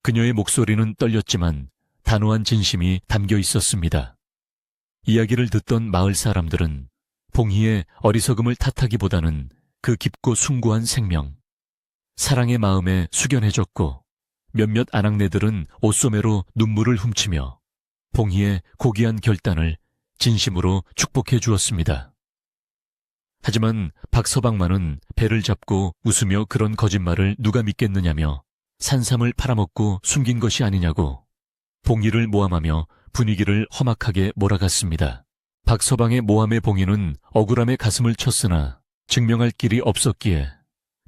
그녀의 목소리는 떨렸지만 단호한 진심이 담겨 있었습니다. 이야기를 듣던 마을 사람들은 봉희의 어리석음을 탓하기보다는 그 깊고 숭고한 생명, 사랑의 마음에 숙연해졌고 몇몇 아낙네들은 옷소매로 눈물을 훔치며 봉희의 고귀한 결단을 진심으로 축복해 주었습니다. 하지만 박서방만은 배를 잡고 웃으며 그런 거짓말을 누가 믿겠느냐며 산삼을 팔아먹고 숨긴 것이 아니냐고 봉희를 모함하며 분위기를 험악하게 몰아갔습니다. 박서방의 모함의 봉희는 억울함에 가슴을 쳤으나 증명할 길이 없었기에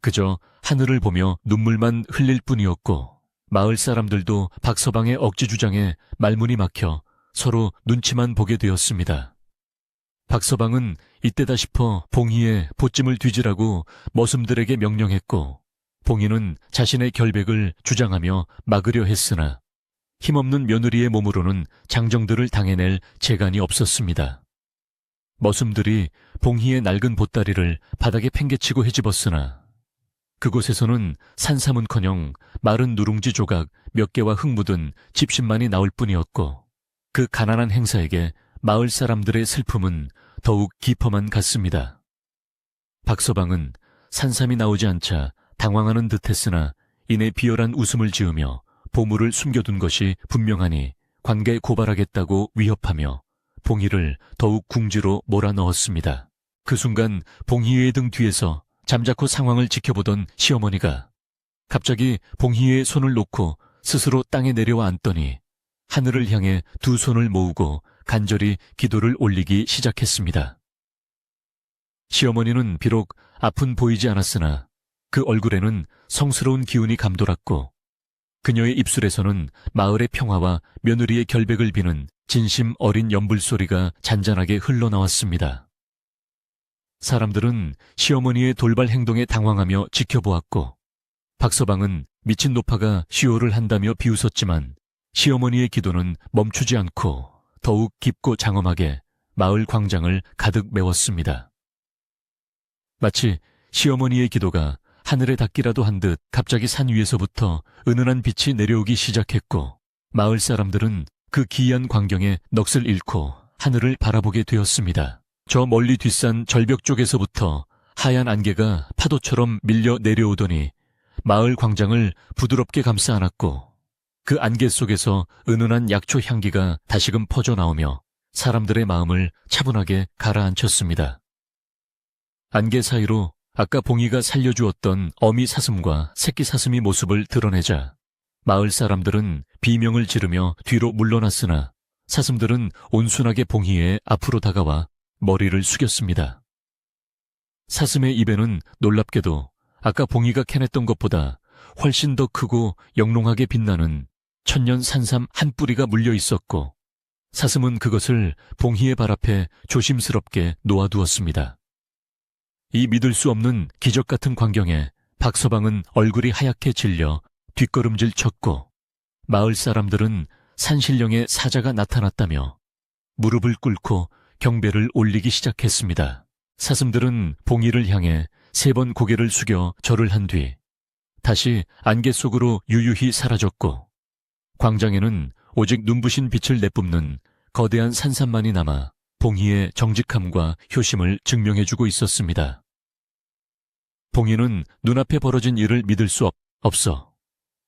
그저 하늘을 보며 눈물만 흘릴 뿐이었고 마을 사람들도 박서방의 억지 주장에 말문이 막혀 서로 눈치만 보게 되었습니다. 박서방은 이때다 싶어 봉희의 보찜을 뒤지라고 머슴들에게 명령했고 봉희는 자신의 결백을 주장하며 막으려 했으나 힘없는 며느리의 몸으로는 장정들을 당해낼 재간이 없었습니다. 머슴들이 봉희의 낡은 보따리를 바닥에 팽개치고 헤집었으나 그곳에서는 산삼은커녕 마른 누룽지 조각 몇 개와 흙 묻은 집신만이 나올 뿐이었고 그 가난한 행사에게 마을 사람들의 슬픔은 더욱 깊어만 갔습니다. 박서방은 산삼이 나오지 않자 당황하는 듯했으나 이내 비열한 웃음을 지으며 보물을 숨겨둔 것이 분명하니 관계 고발하겠다고 위협하며 봉희를 더욱 궁지로 몰아넣었습니다. 그 순간 봉희의 등 뒤에서 잠자코 상황을 지켜보던 시어머니가 갑자기 봉희의 손을 놓고 스스로 땅에 내려와 앉더니 하늘을 향해 두 손을 모으고 간절히 기도를 올리기 시작했습니다. 시어머니는 비록 앞은 보이지 않았으나 그 얼굴에는 성스러운 기운이 감돌았고 그녀의 입술에서는 마을의 평화와 며느리의 결백을 비는 진심 어린 연불소리가 잔잔하게 흘러나왔습니다. 사람들은 시어머니의 돌발 행동에 당황하며 지켜보았고 박서방은 미친 노파가 시호를 한다며 비웃었지만 시어머니의 기도는 멈추지 않고 더욱 깊고 장엄하게 마을 광장을 가득 메웠습니다. 마치 시어머니의 기도가 하늘에 닿기라도 한 듯 갑자기 산 위에서부터 은은한 빛이 내려오기 시작했고 마을 사람들은 그 기이한 광경에 넋을 잃고 하늘을 바라보게 되었습니다. 저 멀리 뒷산 절벽 쪽에서부터 하얀 안개가 파도처럼 밀려 내려오더니 마을 광장을 부드럽게 감싸 안았고 그 안개 속에서 은은한 약초 향기가 다시금 퍼져나오며 사람들의 마음을 차분하게 가라앉혔습니다. 안개 사이로 아까 봉이가 살려주었던 어미 사슴과 새끼 사슴이 모습을 드러내자 마을 사람들은 비명을 지르며 뒤로 물러났으나 사슴들은 온순하게 봉이의 앞으로 다가와 머리를 숙였습니다. 사슴의 입에는 놀랍게도 아까 봉이가 캐냈던 것보다 훨씬 더 크고 영롱하게 빛나는 천년 산삼 한 뿌리가 물려 있었고 사슴은 그것을 봉이의 발 앞에 조심스럽게 놓아두었습니다. 이 믿을 수 없는 기적 같은 광경에 박서방은 얼굴이 하얗게 질려 뒷걸음질 쳤고 마을 사람들은 산신령의 사자가 나타났다며 무릎을 꿇고 경배를 올리기 시작했습니다. 사슴들은 봉이를 향해 3번 고개를 숙여 절을 한 뒤 다시 안개 속으로 유유히 사라졌고 광장에는 오직 눈부신 빛을 내뿜는 거대한 산삼만이 남아 봉이의 정직함과 효심을 증명해주고 있었습니다. 봉이는 눈앞에 벌어진 일을 믿을 수 없어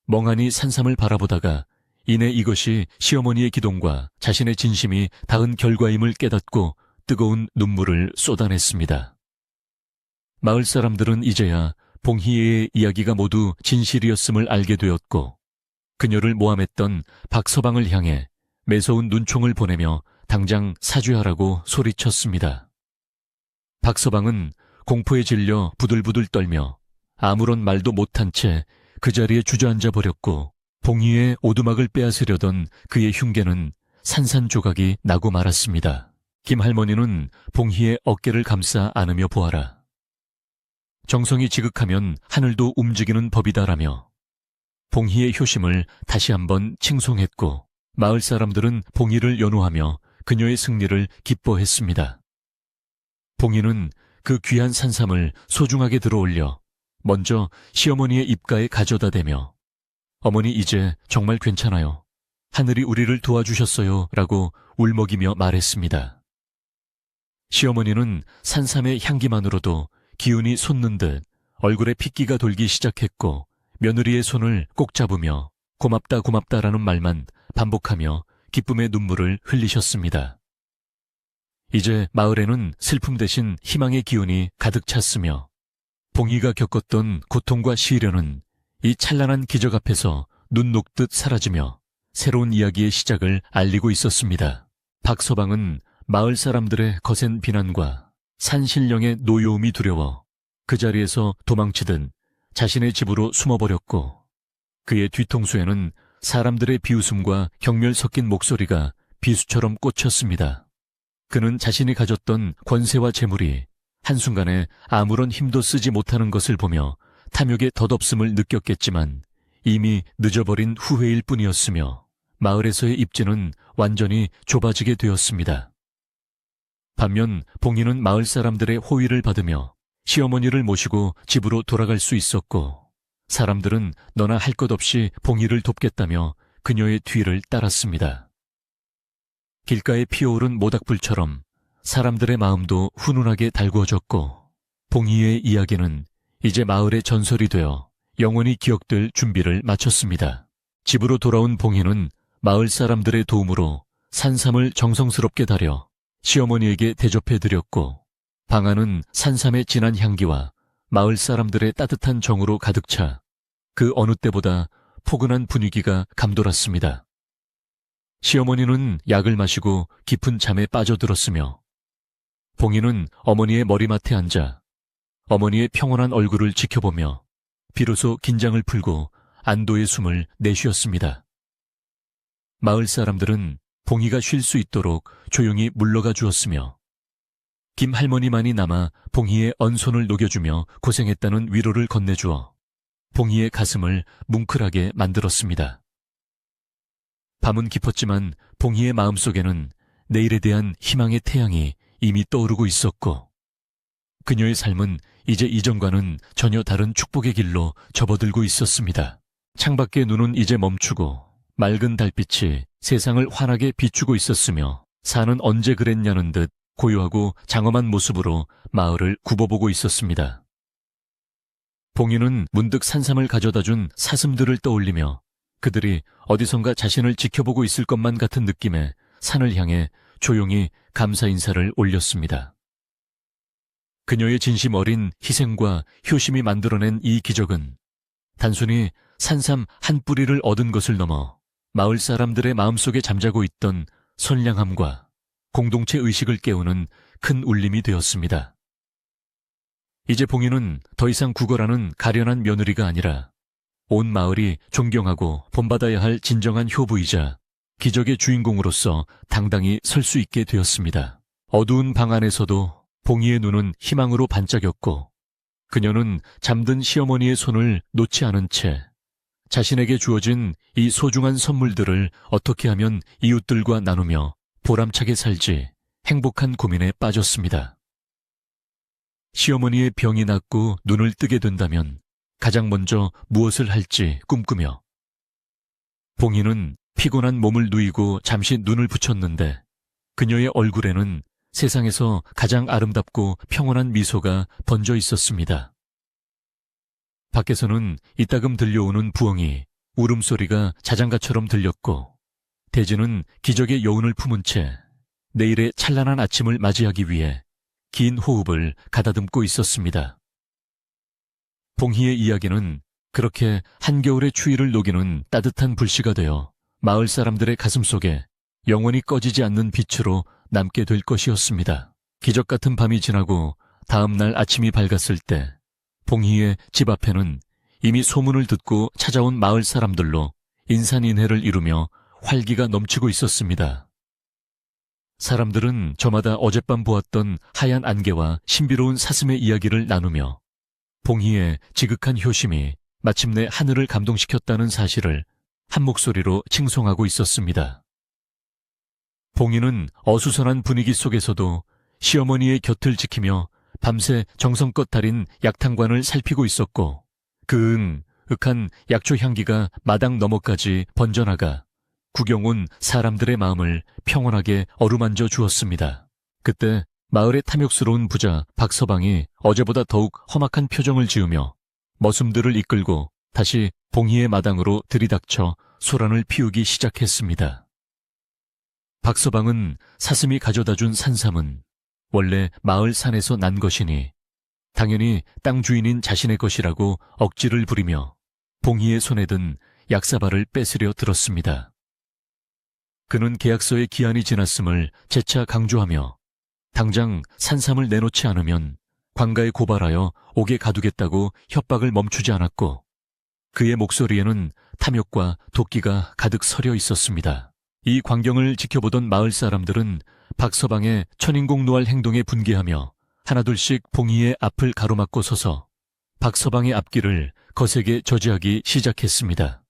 멍하니 산삼을 바라보다가 이내 이것이 시어머니의 기동과 자신의 진심이 닿은 결과임을 깨닫고 뜨거운 눈물을 쏟아냈습니다. 마을 사람들은 이제야 봉희의 이야기가 모두 진실이었음을 알게 되었고 그녀를 모함했던 박서방을 향해 매서운 눈총을 보내며 당장 사죄하라고 소리쳤습니다. 박서방은 공포에 질려 부들부들 떨며 아무런 말도 못한 채 그 자리에 주저앉아 버렸고 봉희의 오두막을 빼앗으려던 그의 흉계는 산산조각이 나고 말았습니다. 김할머니는 봉희의 어깨를 감싸 안으며 보아라. 정성이 지극하면 하늘도 움직이는 법이다라며 봉희의 효심을 다시 한번 칭송했고 마을 사람들은 봉희를 연호하며 그녀의 승리를 기뻐했습니다. 봉희는 그 귀한 산삼을 소중하게 들어올려 먼저 시어머니의 입가에 가져다 대며 어머니 이제 정말 괜찮아요. 하늘이 우리를 도와주셨어요 라고 울먹이며 말했습니다. 시어머니는 산삼의 향기만으로도 기운이 솟는 듯 얼굴에 핏기가 돌기 시작했고 며느리의 손을 꼭 잡으며 고맙다 고맙다라는 말만 반복하며 기쁨의 눈물을 흘리셨습니다. 이제 마을에는 슬픔 대신 희망의 기운이 가득 찼으며 봉희가 겪었던 고통과 시련은 이 찬란한 기적 앞에서 눈 녹듯 사라지며 새로운 이야기의 시작을 알리고 있었습니다. 박서방은 마을 사람들의 거센 비난과 산신령의 노여움이 두려워 그 자리에서 도망치듯 자신의 집으로 숨어버렸고 그의 뒤통수에는 사람들의 비웃음과 경멸 섞인 목소리가 비수처럼 꽂혔습니다. 그는 자신이 가졌던 권세와 재물이 한순간에 아무런 힘도 쓰지 못하는 것을 보며 탐욕의 덧없음을 느꼈겠지만 이미 늦어버린 후회일 뿐이었으며 마을에서의 입지는 완전히 좁아지게 되었습니다. 반면 봉희는 마을 사람들의 호의를 받으며 시어머니를 모시고 집으로 돌아갈 수 있었고 사람들은 너나 할 것 없이 봉희를 돕겠다며 그녀의 뒤를 따랐습니다. 길가에 피어오른 모닥불처럼 사람들의 마음도 훈훈하게 달구어졌고 봉희의 이야기는 이제 마을의 전설이 되어 영원히 기억될 준비를 마쳤습니다. 집으로 돌아온 봉희는 마을 사람들의 도움으로 산삼을 정성스럽게 다려 시어머니에게 대접해드렸고 방 안은 산삼의 진한 향기와 마을 사람들의 따뜻한 정으로 가득 차 그 어느 때보다 포근한 분위기가 감돌았습니다. 시어머니는 약을 마시고 깊은 잠에 빠져들었으며 봉희는 어머니의 머리맡에 앉아 어머니의 평온한 얼굴을 지켜보며 비로소 긴장을 풀고 안도의 숨을 내쉬었습니다. 마을 사람들은 봉희가 쉴 수 있도록 조용히 물러가 주었으며 김할머니만이 남아 봉희의 언손을 녹여주며 고생했다는 위로를 건네주어 봉희의 가슴을 뭉클하게 만들었습니다. 밤은 깊었지만 봉희의 마음속에는 내일에 대한 희망의 태양이 이미 떠오르고 있었고 그녀의 삶은 이제 이전과는 전혀 다른 축복의 길로 접어들고 있었습니다. 창밖의 눈은 이제 멈추고 맑은 달빛이 세상을 환하게 비추고 있었으며 산은 언제 그랬냐는 듯 고요하고 장엄한 모습으로 마을을 굽어보고 있었습니다. 봉인은 문득 산삼을 가져다준 사슴들을 떠올리며 그들이 어디선가 자신을 지켜보고 있을 것만 같은 느낌에 산을 향해 조용히 감사 인사를 올렸습니다. 그녀의 진심 어린 희생과 효심이 만들어낸 이 기적은 단순히 산삼 한 뿌리를 얻은 것을 넘어 마을 사람들의 마음속에 잠자고 있던 선량함과 공동체 의식을 깨우는 큰 울림이 되었습니다. 이제 봉인은 더 이상 구걸하는 가련한 며느리가 아니라 온 마을이 존경하고 본받아야 할 진정한 효부이자 기적의 주인공으로서 당당히 설 수 있게 되었습니다. 어두운 방 안에서도 봉이의 눈은 희망으로 반짝였고 그녀는 잠든 시어머니의 손을 놓지 않은 채 자신에게 주어진 이 소중한 선물들을 어떻게 하면 이웃들과 나누며 보람차게 살지 행복한 고민에 빠졌습니다. 시어머니의 병이 낫고 눈을 뜨게 된다면 가장 먼저 무엇을 할지 꿈꾸며 봉이는 피곤한 몸을 누이고 잠시 눈을 붙였는데 그녀의 얼굴에는 세상에서 가장 아름답고 평온한 미소가 번져 있었습니다. 밖에서는 이따금 들려오는 부엉이, 울음소리가 자장가처럼 들렸고 대지는 기적의 여운을 품은 채 내일의 찬란한 아침을 맞이하기 위해 긴 호흡을 가다듬고 있었습니다. 봉희의 이야기는 그렇게 한겨울의 추위를 녹이는 따뜻한 불씨가 되어 마을 사람들의 가슴속에 영원히 꺼지지 않는 빛으로 남게 될 것이었습니다. 기적 같은 밤이 지나고 다음 날 아침이 밝았을 때 봉희의 집 앞에는 이미 소문을 듣고 찾아온 마을 사람들로 인산인해를 이루며 활기가 넘치고 있었습니다. 사람들은 저마다 어젯밤 보았던 하얀 안개와 신비로운 사슴의 이야기를 나누며 봉희의 지극한 효심이 마침내 하늘을 감동시켰다는 사실을 한 목소리로 칭송하고 있었습니다. 봉희는 어수선한 분위기 속에서도 시어머니의 곁을 지키며 밤새 정성껏 달인 약탕관을 살피고 있었고 그 은은한 약초 향기가 마당 너머까지 번져나가 구경 온 사람들의 마음을 평온하게 어루만져 주었습니다. 그때 마을의 탐욕스러운 부자 박서방이 어제보다 더욱 험악한 표정을 지으며 머슴들을 이끌고 다시 봉희의 마당으로 들이닥쳐 소란을 피우기 시작했습니다. 박서방은 사슴이 가져다준 산삼은 원래 마을 산에서 난 것이니 당연히 땅 주인인 자신의 것이라고 억지를 부리며 봉희의 손에 든 약사발을 뺏으려 들었습니다. 그는 계약서의 기한이 지났음을 재차 강조하며 당장 산삼을 내놓지 않으면 관가에 고발하여 옥에 가두겠다고 협박을 멈추지 않았고 그의 목소리에는 탐욕과 도끼가 가득 서려 있었습니다. 이 광경을 지켜보던 마을 사람들은 박서방의 천인공 노할 행동에 분개하며 하나둘씩 봉희의 앞을 가로막고 서서 박서방의 앞길을 거세게 저지하기 시작했습니다.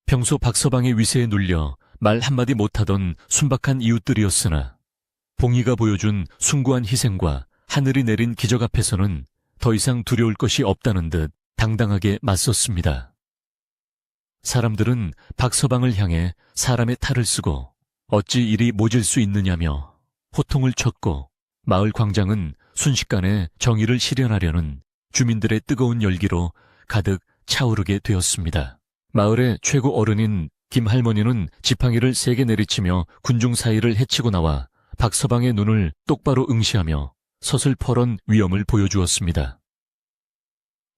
평소 박서방의 위세에 눌려 말 한마디 못하던 순박한 이웃들이었으나 봉희가 보여준 숭고한 희생과 하늘이 내린 기적 앞에서는 더 이상 두려울 것이 없다는 듯 당당하게 맞섰습니다. 사람들은 박서방을 향해 사람의 탈을 쓰고 어찌 이리 모질 수 있느냐며 호통을 쳤고 마을 광장은 순식간에 정의를 실현하려는 주민들의 뜨거운 열기로 가득 차오르게 되었습니다. 마을의 최고 어른인 김할머니는 지팡이를 세게 내리치며 군중 사이를 헤치고 나와 박서방의 눈을 똑바로 응시하며 서슬퍼런 위엄을 보여주었습니다.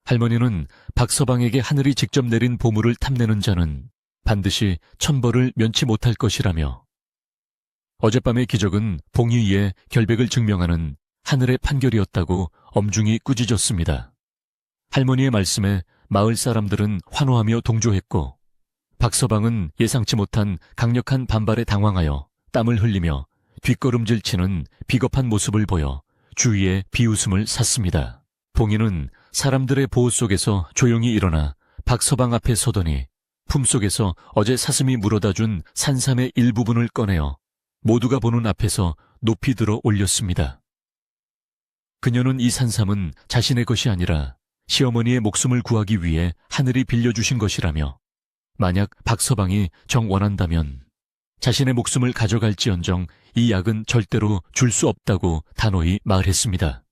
할머니는 박서방에게 하늘이 직접 내린 보물을 탐내는 자는 반드시 천벌을 면치 못할 것이라며 어젯밤의 기적은 봉희의 결백을 증명하는 하늘의 판결이었다고 엄중히 꾸짖었습니다. 할머니의 말씀에 마을 사람들은 환호하며 동조했고 박서방은 예상치 못한 강력한 반발에 당황하여 땀을 흘리며 뒷걸음질 치는 비겁한 모습을 보여 주위에 비웃음을 샀습니다. 봉희는 사람들의 보호 속에서 조용히 일어나 박서방 앞에 서더니 품속에서 어제 사슴이 물어다 준 산삼의 일부분을 꺼내어 모두가 보는 앞에서 높이 들어 올렸습니다. 그녀는 이 산삼은 자신의 것이 아니라 시어머니의 목숨을 구하기 위해 하늘이 빌려주신 것이라며 만약 박서방이 정 원한다면 자신의 목숨을 가져갈지언정 이 약은 절대로 줄 수 없다고 단호히 말했습니다.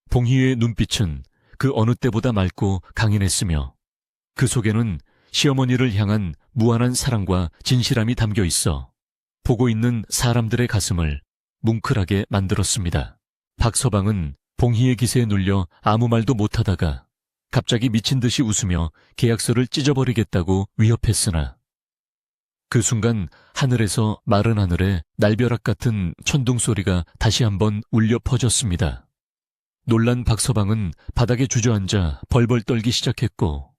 봉희의 눈빛은 그 어느 때보다 맑고 강인했으며 그 속에는 시어머니를 향한 무한한 사랑과 진실함이 담겨 있어 보고 있는 사람들의 가슴을 뭉클하게 만들었습니다. 박서방은 봉희의 기세에 눌려 아무 말도 못하다가 갑자기 미친 듯이 웃으며 계약서를 찢어버리겠다고 위협했으나 그 순간 하늘에서 마른 하늘에 날벼락 같은 천둥 소리가 다시 한번 울려 퍼졌습니다. 놀란 박서방은 바닥에 주저앉아 벌벌 떨기 시작했고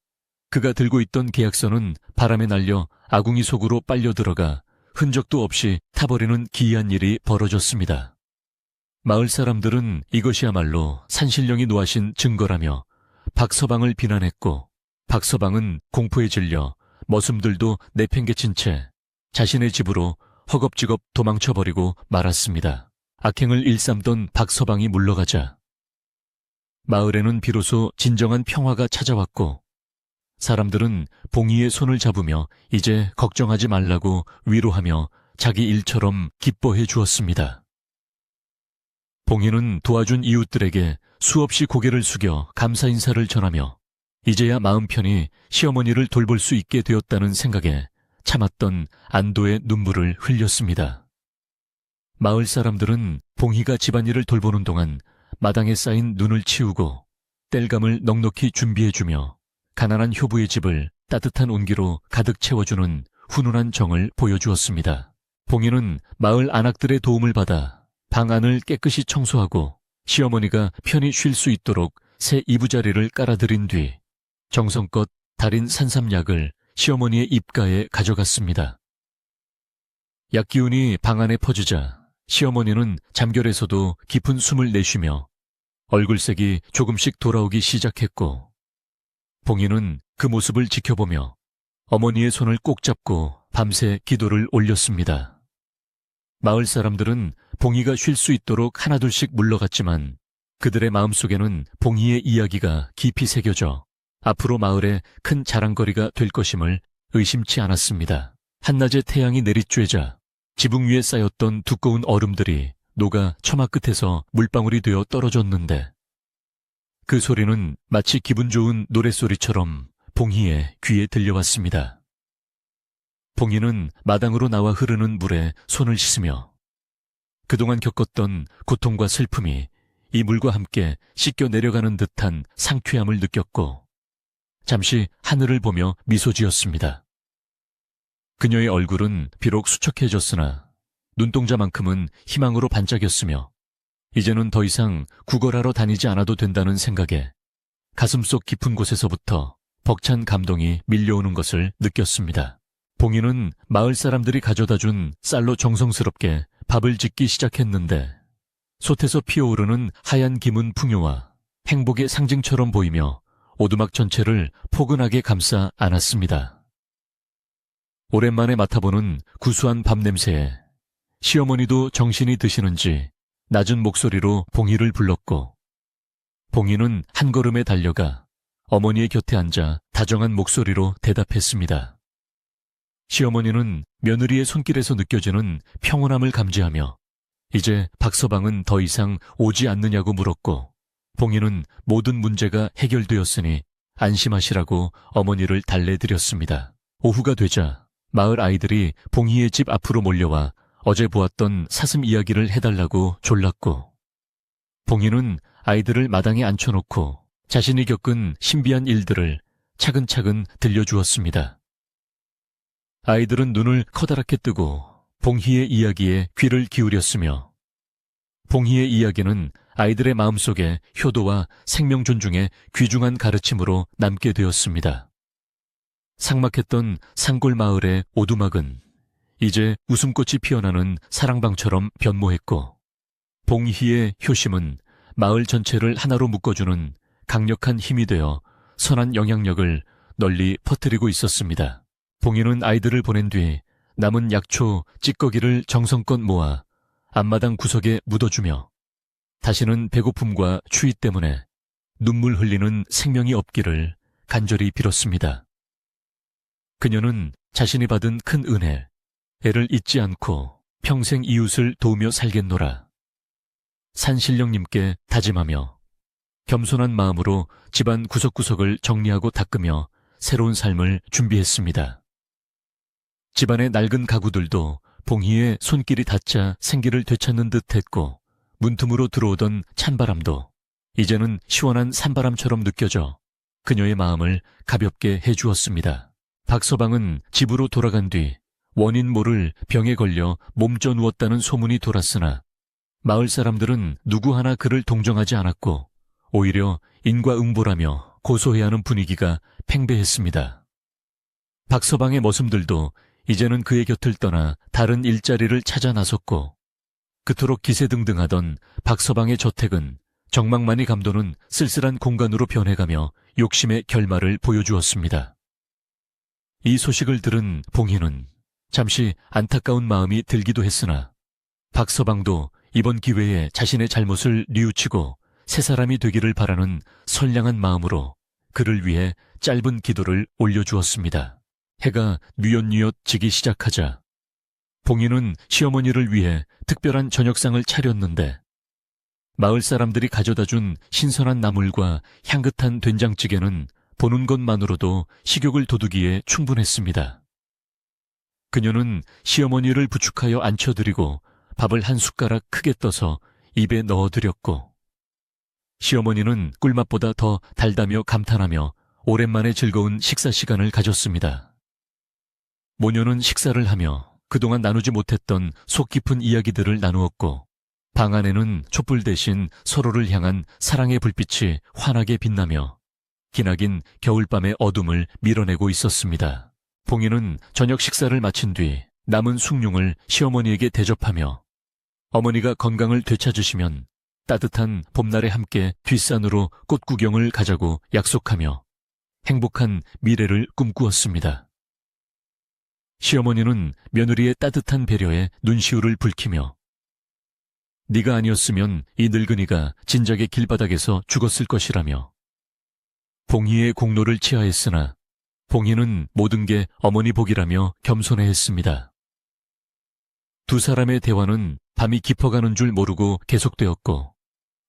그가 들고 있던 계약서는 바람에 날려 아궁이 속으로 빨려 들어가 흔적도 없이 타버리는 기이한 일이 벌어졌습니다. 마을 사람들은 이것이야말로 산신령이 노하신 증거라며 박서방을 비난했고 박서방은 공포에 질려 머슴들도 내팽개친 채 자신의 집으로 허겁지겁 도망쳐버리고 말았습니다. 악행을 일삼던 박서방이 물러가자 마을에는 비로소 진정한 평화가 찾아왔고 사람들은 봉희의 손을 잡으며 이제 걱정하지 말라고 위로하며 자기 일처럼 기뻐해 주었습니다. 봉희는 도와준 이웃들에게 수없이 고개를 숙여 감사 인사를 전하며 이제야 마음 편히 시어머니를 돌볼 수 있게 되었다는 생각에 참았던 안도의 눈물을 흘렸습니다. 마을 사람들은 봉희가 집안일을 돌보는 동안 마당에 쌓인 눈을 치우고 땔감을 넉넉히 준비해주며 가난한 효부의 집을 따뜻한 온기로 가득 채워주는 훈훈한 정을 보여주었습니다. 봉희는 마을 안악들의 도움을 받아 방 안을 깨끗이 청소하고 시어머니가 편히 쉴 수 있도록 새 이부자리를 깔아드린 뒤 정성껏 달인 산삼약을 시어머니의 입가에 가져갔습니다. 약기운이 방 안에 퍼지자 시어머니는 잠결에서도 깊은 숨을 내쉬며 얼굴색이 조금씩 돌아오기 시작했고 봉희는 그 모습을 지켜보며 어머니의 손을 꼭 잡고 밤새 기도를 올렸습니다. 마을 사람들은 봉희가 쉴 수 있도록 하나둘씩 물러갔지만 그들의 마음속에는 봉희의 이야기가 깊이 새겨져 앞으로 마을에 큰 자랑거리가 될 것임을 의심치 않았습니다. 한낮에 태양이 내리쬐자 지붕 위에 쌓였던 두꺼운 얼음들이 녹아 처마 끝에서 물방울이 되어 떨어졌는데 그 소리는 마치 기분 좋은 노랫소리처럼 봉희의 귀에 들려왔습니다. 봉희는 마당으로 나와 흐르는 물에 손을 씻으며 그동안 겪었던 고통과 슬픔이 이 물과 함께 씻겨 내려가는 듯한 상쾌함을 느꼈고 잠시 하늘을 보며 미소 지었습니다. 그녀의 얼굴은 비록 수척해졌으나 눈동자만큼은 희망으로 반짝였으며 이제는 더 이상 구걸하러 다니지 않아도 된다는 생각에 가슴속 깊은 곳에서부터 벅찬 감동이 밀려오는 것을 느꼈습니다. 봉희는 마을 사람들이 가져다 준 쌀로 정성스럽게 밥을 짓기 시작했는데 솥에서 피어오르는 하얀 김은 풍요와 행복의 상징처럼 보이며 오두막 전체를 포근하게 감싸 안았습니다. 오랜만에 맡아보는 구수한 밥 냄새에 시어머니도 정신이 드시는지 낮은 목소리로 봉희를 불렀고 봉희는 한 걸음에 달려가 어머니의 곁에 앉아 다정한 목소리로 대답했습니다. 시어머니는 며느리의 손길에서 느껴지는 평온함을 감지하며 이제 박서방은 더 이상 오지 않느냐고 물었고 봉희는 모든 문제가 해결되었으니 안심하시라고 어머니를 달래드렸습니다. 오후가 되자 마을 아이들이 봉희의 집 앞으로 몰려와 어제 보았던 사슴 이야기를 해달라고 졸랐고 봉희는 아이들을 마당에 앉혀놓고 자신이 겪은 신비한 일들을 차근차근 들려주었습니다. 아이들은 눈을 커다랗게 뜨고 봉희의 이야기에 귀를 기울였으며 봉희의 이야기는 아이들의 마음속에 효도와 생명 존중의 귀중한 가르침으로 남게 되었습니다. 삭막했던 산골 마을의 오두막은 이제 웃음꽃이 피어나는 사랑방처럼 변모했고 봉희의 효심은 마을 전체를 하나로 묶어주는 강력한 힘이 되어 선한 영향력을 널리 퍼뜨리고 있었습니다. 봉희는 아이들을 보낸 뒤 남은 약초, 찌꺼기를 정성껏 모아 앞마당 구석에 묻어주며 다시는 배고픔과 추위 때문에 눈물 흘리는 생명이 없기를 간절히 빌었습니다. 그녀는 자신이 받은 큰 은혜, 애를 잊지 않고 평생 이웃을 도우며 살겠노라. 산신령님께 다짐하며 겸손한 마음으로 집안 구석구석을 정리하고 닦으며 새로운 삶을 준비했습니다. 집안의 낡은 가구들도 봉희의 손길이 닿자 생기를 되찾는 듯 했고, 문틈으로 들어오던 찬바람도 이제는 시원한 산바람처럼 느껴져 그녀의 마음을 가볍게 해주었습니다. 박서방은 집으로 돌아간 뒤 원인 모를 병에 걸려 몸져 누웠다는 소문이 돌았으나 마을 사람들은 누구 하나 그를 동정하지 않았고 오히려 인과응보라며 고소해야 하는 분위기가 팽배했습니다. 박서방의 머슴들도 이제는 그의 곁을 떠나 다른 일자리를 찾아 나섰고, 그토록 기세등등하던 박서방의 저택은 정막만이 감도는 쓸쓸한 공간으로 변해가며 욕심의 결말을 보여주었습니다. 이 소식을 들은 봉희는 잠시 안타까운 마음이 들기도 했으나 박서방도 이번 기회에 자신의 잘못을 뉘우치고 새 사람이 되기를 바라는 선량한 마음으로 그를 위해 짧은 기도를 올려주었습니다. 해가 뉘엿뉘엿 지기 시작하자 봉희는 시어머니를 위해 특별한 저녁상을 차렸는데, 마을 사람들이 가져다준 신선한 나물과 향긋한 된장찌개는 보는 것만으로도 식욕을 돋우기에 충분했습니다. 그녀는 시어머니를 부축하여 앉혀드리고 밥을 한 숟가락 크게 떠서 입에 넣어드렸고, 시어머니는 꿀맛보다 더 달다며 감탄하며 오랜만에 즐거운 식사 시간을 가졌습니다. 모녀는 식사를 하며 그동안 나누지 못했던 속 깊은 이야기들을 나누었고, 방 안에는 촛불 대신 서로를 향한 사랑의 불빛이 환하게 빛나며 기나긴 겨울밤의 어둠을 밀어내고 있었습니다. 봉희는 저녁 식사를 마친 뒤 남은 숭늉을 시어머니에게 대접하며 어머니가 건강을 되찾으시면 따뜻한 봄날에 함께 뒷산으로 꽃 구경을 가자고 약속하며 행복한 미래를 꿈꾸었습니다. 시어머니는 며느리의 따뜻한 배려에 눈시울을 붉히며 네가 아니었으면 이 늙은이가 진작에 길바닥에서 죽었을 것이라며 봉희의 공로를 치하했으나 봉희는 모든 게 어머니 복이라며 겸손해했습니다. 두 사람의 대화는 밤이 깊어가는 줄 모르고 계속되었고,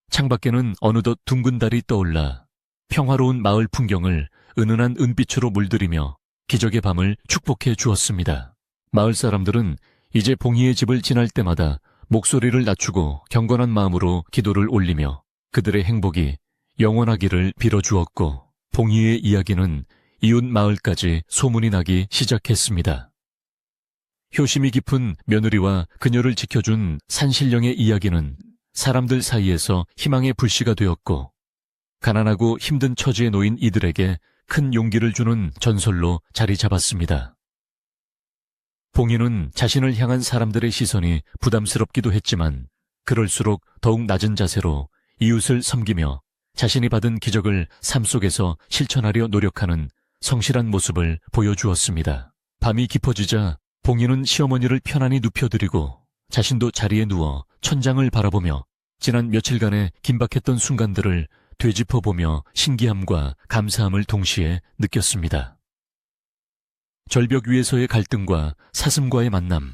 창밖에는 어느덧 둥근 달이 떠올라 평화로운 마을 풍경을 은은한 은빛으로 물들이며 기적의 밤을 축복해 주었습니다. 마을 사람들은 이제 봉희의 집을 지날 때마다 목소리를 낮추고 경건한 마음으로 기도를 올리며 그들의 행복이 영원하기를 빌어주었고, 봉희의 이야기는 이웃 마을까지 소문이 나기 시작했습니다. 효심이 깊은 며느리와 그녀를 지켜준 산신령의 이야기는 사람들 사이에서 희망의 불씨가 되었고, 가난하고 힘든 처지에 놓인 이들에게 큰 용기를 주는 전설로 자리 잡았습니다. 봉희는 자신을 향한 사람들의 시선이 부담스럽기도 했지만 그럴수록 더욱 낮은 자세로 이웃을 섬기며 자신이 받은 기적을 삶 속에서 실천하려 노력하는 성실한 모습을 보여주었습니다. 밤이 깊어지자 봉희는 시어머니를 편안히 눕혀드리고 자신도 자리에 누워 천장을 바라보며 지난 며칠간의 긴박했던 순간들을 되짚어보며 신기함과 감사함을 동시에 느꼈습니다. 절벽 위에서의 갈등과 사슴과의 만남,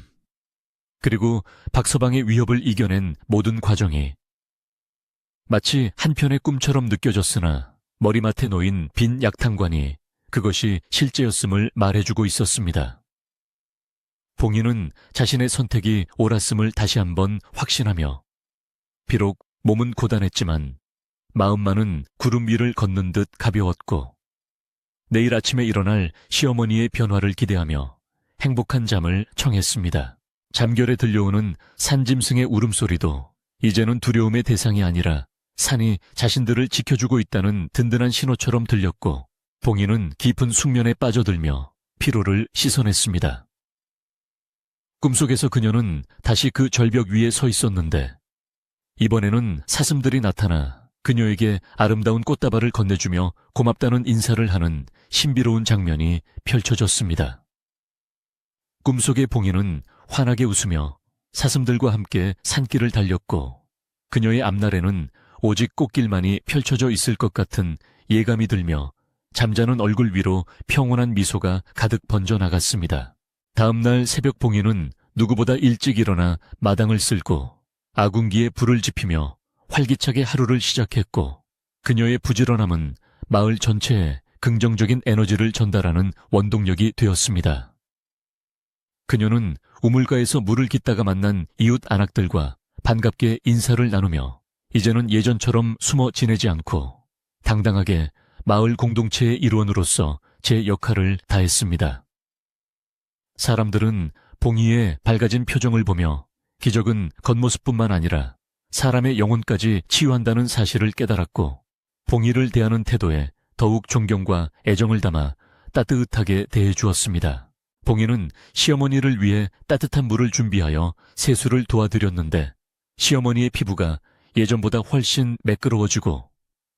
그리고 박서방의 위협을 이겨낸 모든 과정이 마치 한편의 꿈처럼 느껴졌으나 머리맡에 놓인 빈 약탕관이 그것이 실제였음을 말해주고 있었습니다. 봉희는 자신의 선택이 옳았음을 다시 한번 확신하며 비록 몸은 고단했지만 마음만은 구름 위를 걷는 듯 가벼웠고, 내일 아침에 일어날 시어머니의 변화를 기대하며 행복한 잠을 청했습니다. 잠결에 들려오는 산짐승의 울음소리도 이제는 두려움의 대상이 아니라 산이 자신들을 지켜주고 있다는 든든한 신호처럼 들렸고, 봉희는 깊은 숙면에 빠져들며 피로를 씻어냈습니다. 꿈속에서 그녀는 다시 그 절벽 위에 서 있었는데, 이번에는 사슴들이 나타나 그녀에게 아름다운 꽃다발을 건네주며 고맙다는 인사를 하는 신비로운 장면이 펼쳐졌습니다. 꿈속의 봉희는 환하게 웃으며 사슴들과 함께 산길을 달렸고, 그녀의 앞날에는 오직 꽃길만이 펼쳐져 있을 것 같은 예감이 들며 잠자는 얼굴 위로 평온한 미소가 가득 번져나갔습니다. 다음 날 새벽 봉이는 누구보다 일찍 일어나 마당을 쓸고 아궁기에 불을 지피며 활기차게 하루를 시작했고, 그녀의 부지런함은 마을 전체에 긍정적인 에너지를 전달하는 원동력이 되었습니다. 그녀는 우물가에서 물을 깃다가 만난 이웃 안악들과 반갑게 인사를 나누며 이제는 예전처럼 숨어 지내지 않고 당당하게 마을 공동체의 일원으로서 제 역할을 다했습니다. 사람들은 봉이의 밝아진 표정을 보며 기적은 겉모습뿐만 아니라 사람의 영혼까지 치유한다는 사실을 깨달았고, 봉이를 대하는 태도에 더욱 존경과 애정을 담아 따뜻하게 대해주었습니다. 봉이는 시어머니를 위해 따뜻한 물을 준비하여 세수를 도와드렸는데 시어머니의 피부가 예전보다 훨씬 매끄러워지고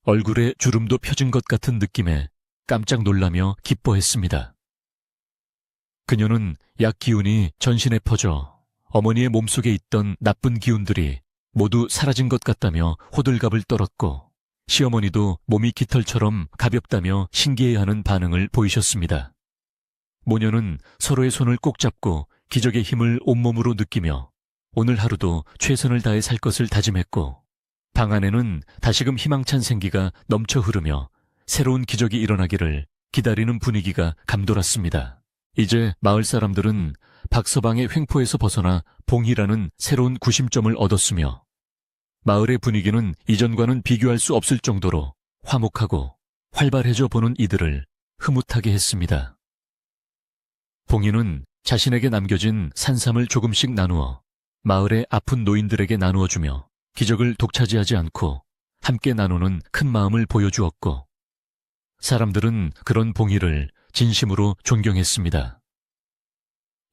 얼굴에 주름도 펴진 것 같은 느낌에 깜짝 놀라며 기뻐했습니다. 그녀는 약 기운이 전신에 퍼져 어머니의 몸속에 있던 나쁜 기운들이 모두 사라진 것 같다며 호들갑을 떨었고, 시어머니도 몸이 깃털처럼 가볍다며 신기해하는 반응을 보이셨습니다. 모녀는 서로의 손을 꼭 잡고 기적의 힘을 온몸으로 느끼며 오늘 하루도 최선을 다해 살 것을 다짐했고, 방 안에는 다시금 희망찬 생기가 넘쳐 흐르며 새로운 기적이 일어나기를 기다리는 분위기가 감돌았습니다. 이제 마을 사람들은 박서방의 횡포에서 벗어나 봉이라는 새로운 구심점을 얻었으며 마을의 분위기는 이전과는 비교할 수 없을 정도로 화목하고 활발해져 보는 이들을 흐뭇하게 했습니다. 봉이는 자신에게 남겨진 산삼을 조금씩 나누어 마을의 아픈 노인들에게 나누어주며 기적을 독차지하지 않고 함께 나누는 큰 마음을 보여주었고, 사람들은 그런 봉이를 진심으로 존경했습니다.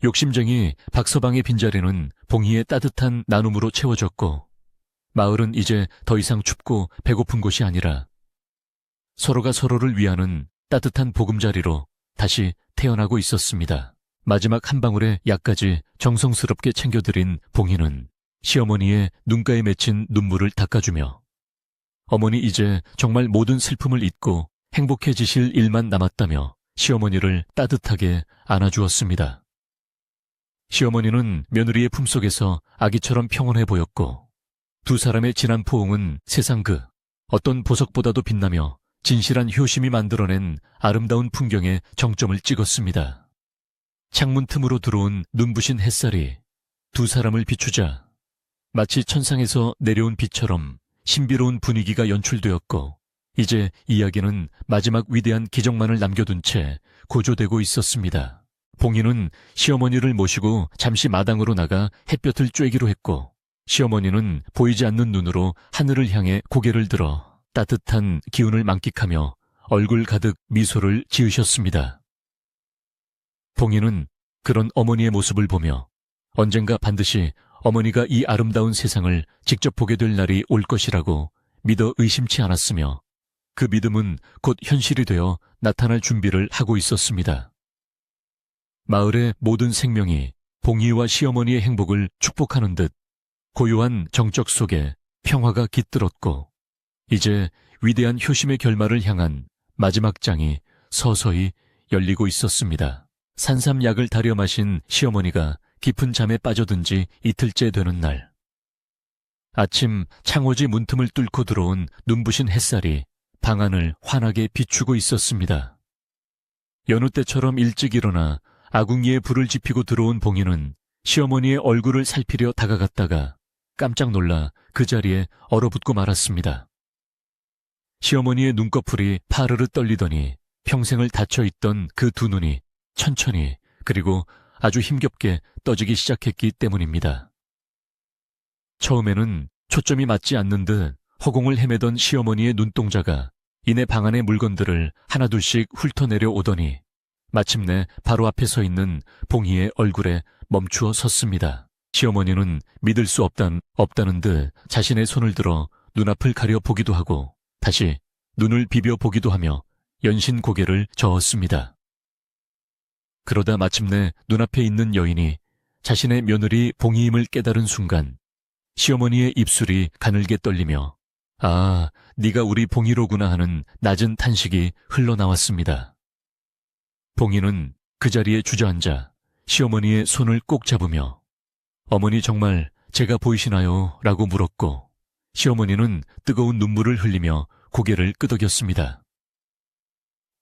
욕심쟁이 박서방의 빈자리는 봉이의 따뜻한 나눔으로 채워졌고, 마을은 이제 더 이상 춥고 배고픈 곳이 아니라 서로가 서로를 위하는 따뜻한 보금자리로 다시 태어나고 있었습니다. 마지막 한 방울의 약까지 정성스럽게 챙겨드린 봉이는 시어머니의 눈가에 맺힌 눈물을 닦아주며 어머니 이제 정말 모든 슬픔을 잊고 행복해지실 일만 남았다며 시어머니를 따뜻하게 안아주었습니다. 시어머니는 며느리의 품속에서 아기처럼 평온해 보였고, 두 사람의 진한 포옹은 세상 그 어떤 보석보다도 빛나며 진실한 효심이 만들어낸 아름다운 풍경에 정점을 찍었습니다. 창문 틈으로 들어온 눈부신 햇살이 두 사람을 비추자 마치 천상에서 내려온 빛처럼 신비로운 분위기가 연출되었고, 이제 이야기는 마지막 위대한 기적만을 남겨둔 채 고조되고 있었습니다. 봉이는 시어머니를 모시고 잠시 마당으로 나가 햇볕을 쬐기로 했고, 시어머니는 보이지 않는 눈으로 하늘을 향해 고개를 들어 따뜻한 기운을 만끽하며 얼굴 가득 미소를 지으셨습니다. 봉이는 그런 어머니의 모습을 보며 언젠가 반드시 어머니가 이 아름다운 세상을 직접 보게 될 날이 올 것이라고 믿어 의심치 않았으며, 그 믿음은 곧 현실이 되어 나타날 준비를 하고 있었습니다. 마을의 모든 생명이 봉이와 시어머니의 행복을 축복하는 듯 고요한 정적 속에 평화가 깃들었고, 이제 위대한 효심의 결말을 향한 마지막 장이 서서히 열리고 있었습니다. 산삼약을 다려 마신 시어머니가 깊은 잠에 빠져든 지 이틀째 되는 날, 아침 창호지 문틈을 뚫고 들어온 눈부신 햇살이 방 안을 환하게 비추고 있었습니다. 여느 때처럼 일찍 일어나 아궁이에 불을 지피고 들어온 봉이는 시어머니의 얼굴을 살피려 다가갔다가 깜짝 놀라 그 자리에 얼어붙고 말았습니다. 시어머니의 눈꺼풀이 파르르 떨리더니 평생을 닫혀있던 그 두 눈이 천천히 그리고 아주 힘겹게 떠지기 시작했기 때문입니다. 처음에는 초점이 맞지 않는 듯 허공을 헤매던 시어머니의 눈동자가 이내 방 안의 물건들을 하나둘씩 훑어내려 오더니 마침내 바로 앞에 서 있는 봉이의 얼굴에 멈추어 섰습니다. 시어머니는 믿을 수 없다는 듯 자신의 손을 들어 눈앞을 가려 보기도 하고 다시 눈을 비벼 보기도 하며 연신 고개를 저었습니다. 그러다 마침내 눈앞에 있는 여인이 자신의 며느리 봉이임을 깨달은 순간 시어머니의 입술이 가늘게 떨리며 아, 네가 우리 봉이로구나 하는 낮은 탄식이 흘러나왔습니다. 봉이는 그 자리에 주저앉아 시어머니의 손을 꼭 잡으며 어머니 정말 제가 보이시나요? 라고 물었고 시어머니는 뜨거운 눈물을 흘리며 고개를 끄덕였습니다.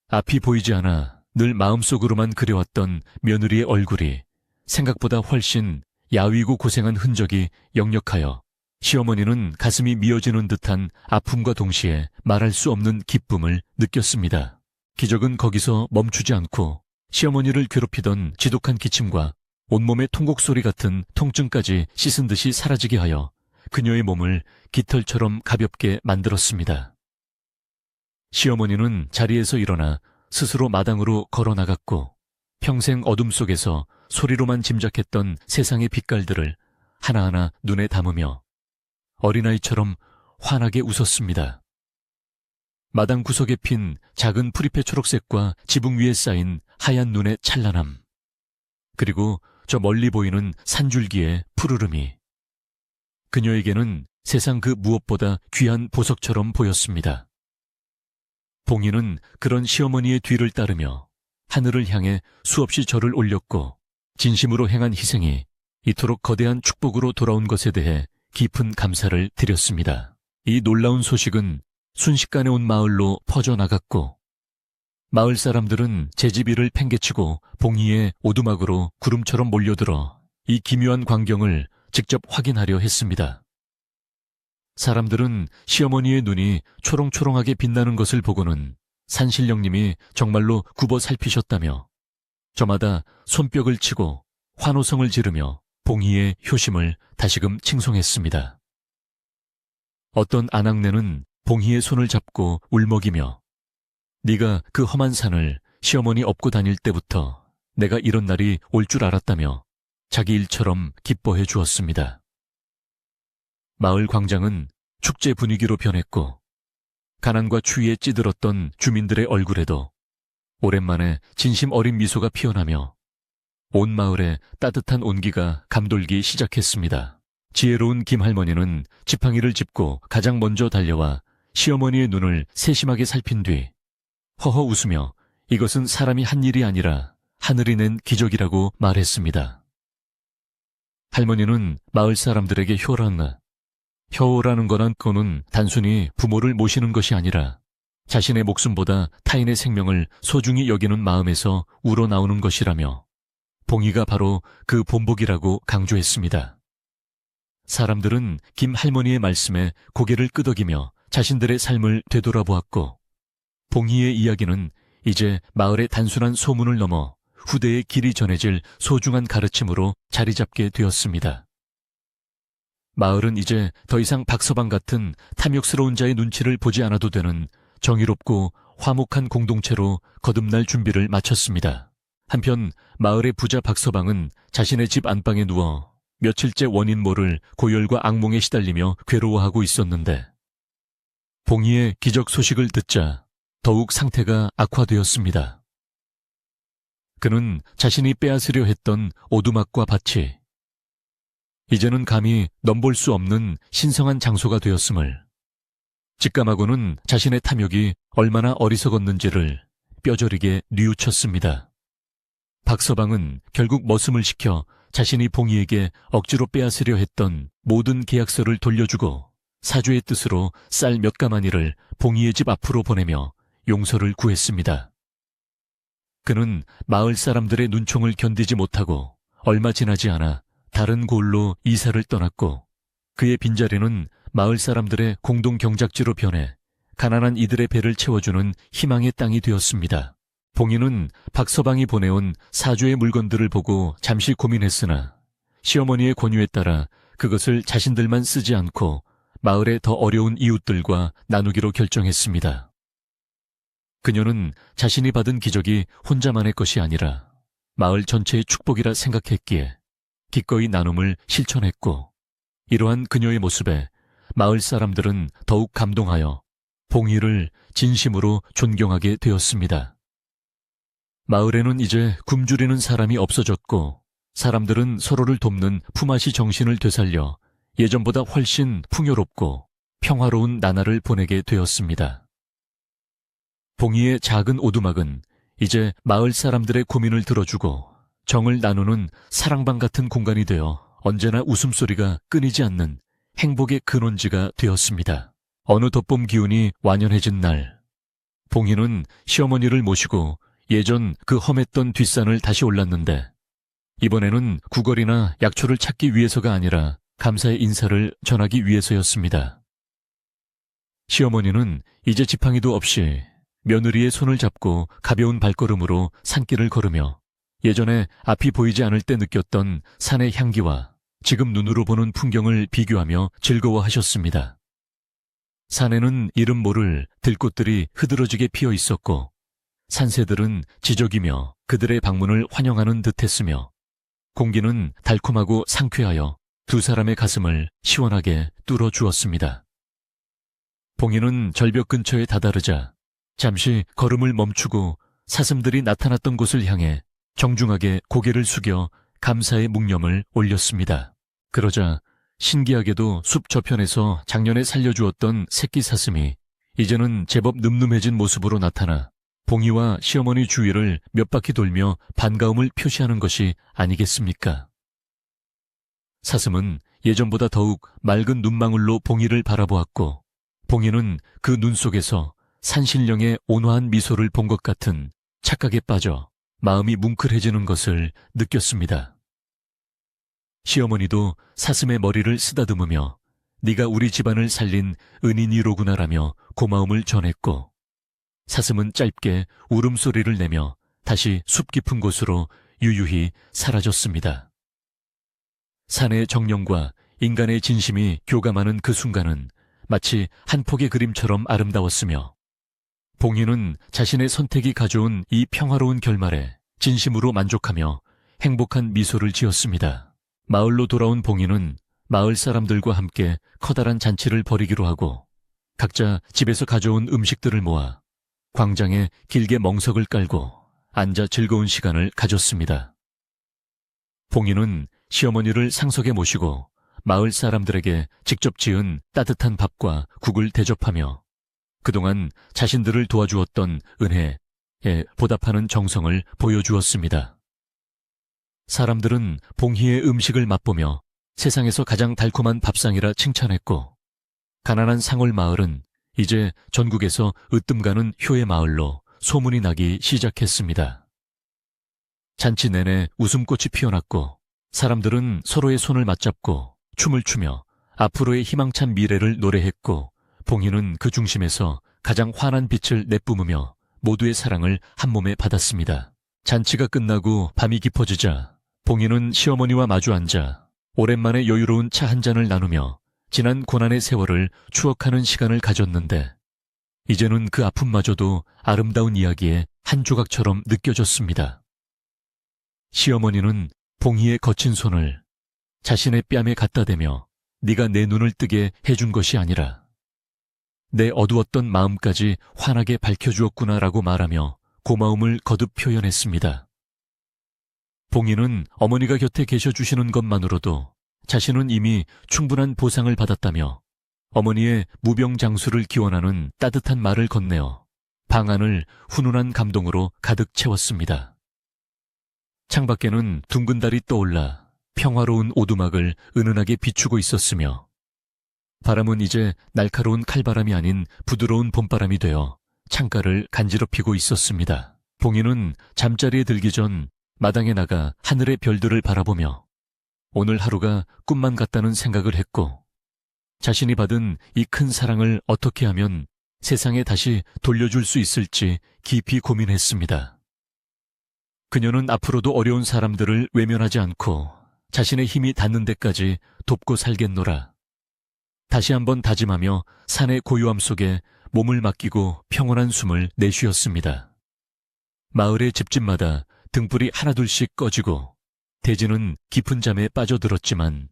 앞이 보이지 않아 늘 마음속으로만 그려왔던 며느리의 얼굴이 생각보다 훨씬 야위고 고생한 흔적이 역력하여 시어머니는 가슴이 미어지는 듯한 아픔과 동시에 말할 수 없는 기쁨을 느꼈습니다. 기적은 거기서 멈추지 않고 시어머니를 괴롭히던 지독한 기침과 온몸의 통곡 소리 같은 통증까지 씻은 듯이 사라지게 하여 그녀의 몸을 깃털처럼 가볍게 만들었습니다. 시어머니는 자리에서 일어나 스스로 마당으로 걸어 나갔고 평생 어둠 속에서 소리로만 짐작했던 세상의 빛깔들을 하나하나 눈에 담으며 어린아이처럼 환하게 웃었습니다. 마당 구석에 핀 작은 프리페 초록색과 지붕 위에 쌓인 하얀 눈의 찬란함, 그리고 저 멀리 보이는 산줄기의 푸르름이 그녀에게는 세상 그 무엇보다 귀한 보석처럼 보였습니다. 봉이는 그런 시어머니의 뒤를 따르며 하늘을 향해 수없이 절을 올렸고 진심으로 행한 희생이 이토록 거대한 축복으로 돌아온 것에 대해 깊은 감사를 드렸습니다. 이 놀라운 소식은 순식간에 온 마을로 퍼져나갔고 마을 사람들은 제지비를 팽개치고 봉이의 오두막으로 구름처럼 몰려들어 이 기묘한 광경을 직접 확인하려 했습니다. 사람들은 시어머니의 눈이 초롱초롱하게 빛나는 것을 보고는 산신령님이 정말로 굽어 살피셨다며 저마다 손뼉을 치고 환호성을 지르며 봉이의 효심을 다시금 칭송했습니다. 어떤 아낙네는 봉이의 손을 잡고 울먹이며 네가 그 험한 산을 시어머니 업고 다닐 때부터 내가 이런 날이 올 줄 알았다며 자기 일처럼 기뻐해 주었습니다. 마을 광장은 축제 분위기로 변했고 가난과 추위에 찌들었던 주민들의 얼굴에도 오랜만에 진심 어린 미소가 피어나며 온 마을에 따뜻한 온기가 감돌기 시작했습니다. 지혜로운 김할머니는 지팡이를 짚고 가장 먼저 달려와 시어머니의 눈을 세심하게 살핀 뒤 허허 웃으며 이것은 사람이 한 일이 아니라 하늘이 낸 기적이라고 말했습니다. 할머니는 마을 사람들에게 효라는 거는 단순히 부모를 모시는 것이 아니라 자신의 목숨보다 타인의 생명을 소중히 여기는 마음에서 우러나오는 것이라며 봉이가 바로 그 본보기라고 강조했습니다. 사람들은 김 할머니의 말씀에 고개를 끄덕이며 자신들의 삶을 되돌아보았고 봉이의 이야기는 이제 마을의 단순한 소문을 넘어 후대에 길이 전해질 소중한 가르침으로 자리 잡게 되었습니다. 마을은 이제 더 이상 박서방 같은 탐욕스러운 자의 눈치를 보지 않아도 되는 정의롭고 화목한 공동체로 거듭날 준비를 마쳤습니다. 한편 마을의 부자 박서방은 자신의 집 안방에 누워 며칠째 원인 모를 고열과 악몽에 시달리며 괴로워하고 있었는데 봉이의 기적 소식을 듣자 더욱 상태가 악화되었습니다. 그는 자신이 빼앗으려 했던 오두막과 밭이 이제는 감히 넘볼 수 없는 신성한 장소가 되었음을, 직감하고는 자신의 탐욕이 얼마나 어리석었는지를 뼈저리게 뉘우쳤습니다. 박서방은 결국 머슴을 시켜 자신이 봉이에게 억지로 빼앗으려 했던 모든 계약서를 돌려주고 사주의 뜻으로 쌀 몇 가마니를 봉이의 집 앞으로 보내며 용서를 구했습니다. 그는 마을 사람들의 눈총을 견디지 못하고 얼마 지나지 않아 다른 고을로 이사를 떠났고 그의 빈자리는 마을 사람들의 공동 경작지로 변해 가난한 이들의 배를 채워주는 희망의 땅이 되었습니다. 봉이는 박서방이 보내온 사주의 물건들을 보고 잠시 고민했으나 시어머니의 권유에 따라 그것을 자신들만 쓰지 않고 마을의 더 어려운 이웃들과 나누기로 결정했습니다. 그녀는 자신이 받은 기적이 혼자만의 것이 아니라 마을 전체의 축복이라 생각했기에 기꺼이 나눔을 실천했고 이러한 그녀의 모습에 마을 사람들은 더욱 감동하여 봉이를 진심으로 존경하게 되었습니다. 마을에는 이제 굶주리는 사람이 없어졌고 사람들은 서로를 돕는 품앗이 정신을 되살려 예전보다 훨씬 풍요롭고 평화로운 나날을 보내게 되었습니다. 봉이의 작은 오두막은 이제 마을 사람들의 고민을 들어주고 정을 나누는 사랑방 같은 공간이 되어 언제나 웃음소리가 끊이지 않는 행복의 근원지가 되었습니다. 어느 덧봄 기운이 완연해진 날, 봉희는 시어머니를 모시고 예전 그 험했던 뒷산을 다시 올랐는데 이번에는 구걸이나 약초를 찾기 위해서가 아니라 감사의 인사를 전하기 위해서였습니다. 시어머니는 이제 지팡이도 없이 며느리의 손을 잡고 가벼운 발걸음으로 산길을 걸으며 예전에 앞이 보이지 않을 때 느꼈던 산의 향기와 지금 눈으로 보는 풍경을 비교하며 즐거워하셨습니다. 산에는 이름 모를 들꽃들이 흐드러지게 피어 있었고 산새들은 지저귀며 그들의 방문을 환영하는 듯했으며 공기는 달콤하고 상쾌하여 두 사람의 가슴을 시원하게 뚫어주었습니다. 봉희는 절벽 근처에 다다르자 잠시 걸음을 멈추고 사슴들이 나타났던 곳을 향해 정중하게 고개를 숙여 감사의 묵념을 올렸습니다. 그러자 신기하게도 숲 저편에서 작년에 살려주었던 새끼 사슴이 이제는 제법 늠름해진 모습으로 나타나 봉희와 시어머니 주위를 몇 바퀴 돌며 반가움을 표시하는 것이 아니겠습니까? 사슴은 예전보다 더욱 맑은 눈망울로 봉희를 바라보았고 봉희는 그 눈 속에서 산신령의 온화한 미소를 본 것 같은 착각에 빠져 마음이 뭉클해지는 것을 느꼈습니다. 시어머니도 사슴의 머리를 쓰다듬으며 네가 우리 집안을 살린 은인이로구나라며 고마움을 전했고 사슴은 짧게 울음소리를 내며 다시 숲 깊은 곳으로 유유히 사라졌습니다. 산의 정령과 인간의 진심이 교감하는 그 순간은 마치 한 폭의 그림처럼 아름다웠으며 봉희는 자신의 선택이 가져온 이 평화로운 결말에 진심으로 만족하며 행복한 미소를 지었습니다. 마을로 돌아온 봉희는 마을 사람들과 함께 커다란 잔치를 벌이기로 하고 각자 집에서 가져온 음식들을 모아 광장에 길게 멍석을 깔고 앉아 즐거운 시간을 가졌습니다. 봉희는 시어머니를 상석에 모시고 마을 사람들에게 직접 지은 따뜻한 밥과 국을 대접하며 그동안 자신들을 도와주었던 은혜에 보답하는 정성을 보여주었습니다. 사람들은 봉희의 음식을 맛보며 세상에서 가장 달콤한 밥상이라 칭찬했고 가난한 상월 마을은 이제 전국에서 으뜸가는 효의 마을로 소문이 나기 시작했습니다. 잔치 내내 웃음꽃이 피어났고 사람들은 서로의 손을 맞잡고 춤을 추며 앞으로의 희망찬 미래를 노래했고 봉희는 그 중심에서 가장 환한 빛을 내뿜으며 모두의 사랑을 한몸에 받았습니다. 잔치가 끝나고 밤이 깊어지자 봉희는 시어머니와 마주 앉아 오랜만에 여유로운 차 한 잔을 나누며 지난 고난의 세월을 추억하는 시간을 가졌는데 이제는 그 아픔마저도 아름다운 이야기의 한 조각처럼 느껴졌습니다. 시어머니는 봉희의 거친 손을 자신의 뺨에 갖다 대며 네가 내 눈을 뜨게 해준 것이 아니라 내 어두웠던 마음까지 환하게 밝혀주었구나라고 말하며 고마움을 거듭 표현했습니다. 봉희는 어머니가 곁에 계셔주시는 것만으로도 자신은 이미 충분한 보상을 받았다며 어머니의 무병장수를 기원하는 따뜻한 말을 건네어 방 안을 훈훈한 감동으로 가득 채웠습니다. 창밖에는 둥근 달이 떠올라 평화로운 오두막을 은은하게 비추고 있었으며 바람은 이제 날카로운 칼바람이 아닌 부드러운 봄바람이 되어 창가를 간지럽히고 있었습니다. 봉희는 잠자리에 들기 전 마당에 나가 하늘의 별들을 바라보며 오늘 하루가 꿈만 같다는 생각을 했고 자신이 받은 이 큰 사랑을 어떻게 하면 세상에 다시 돌려줄 수 있을지 깊이 고민했습니다. 그녀는 앞으로도 어려운 사람들을 외면하지 않고 자신의 힘이 닿는 데까지 돕고 살겠노라. 다시 한번 다짐하며 산의 고요함 속에 몸을 맡기고 평온한 숨을 내쉬었습니다. 마을의 집집마다 등불이 하나둘씩 꺼지고 대지는 깊은 잠에 빠져들었지만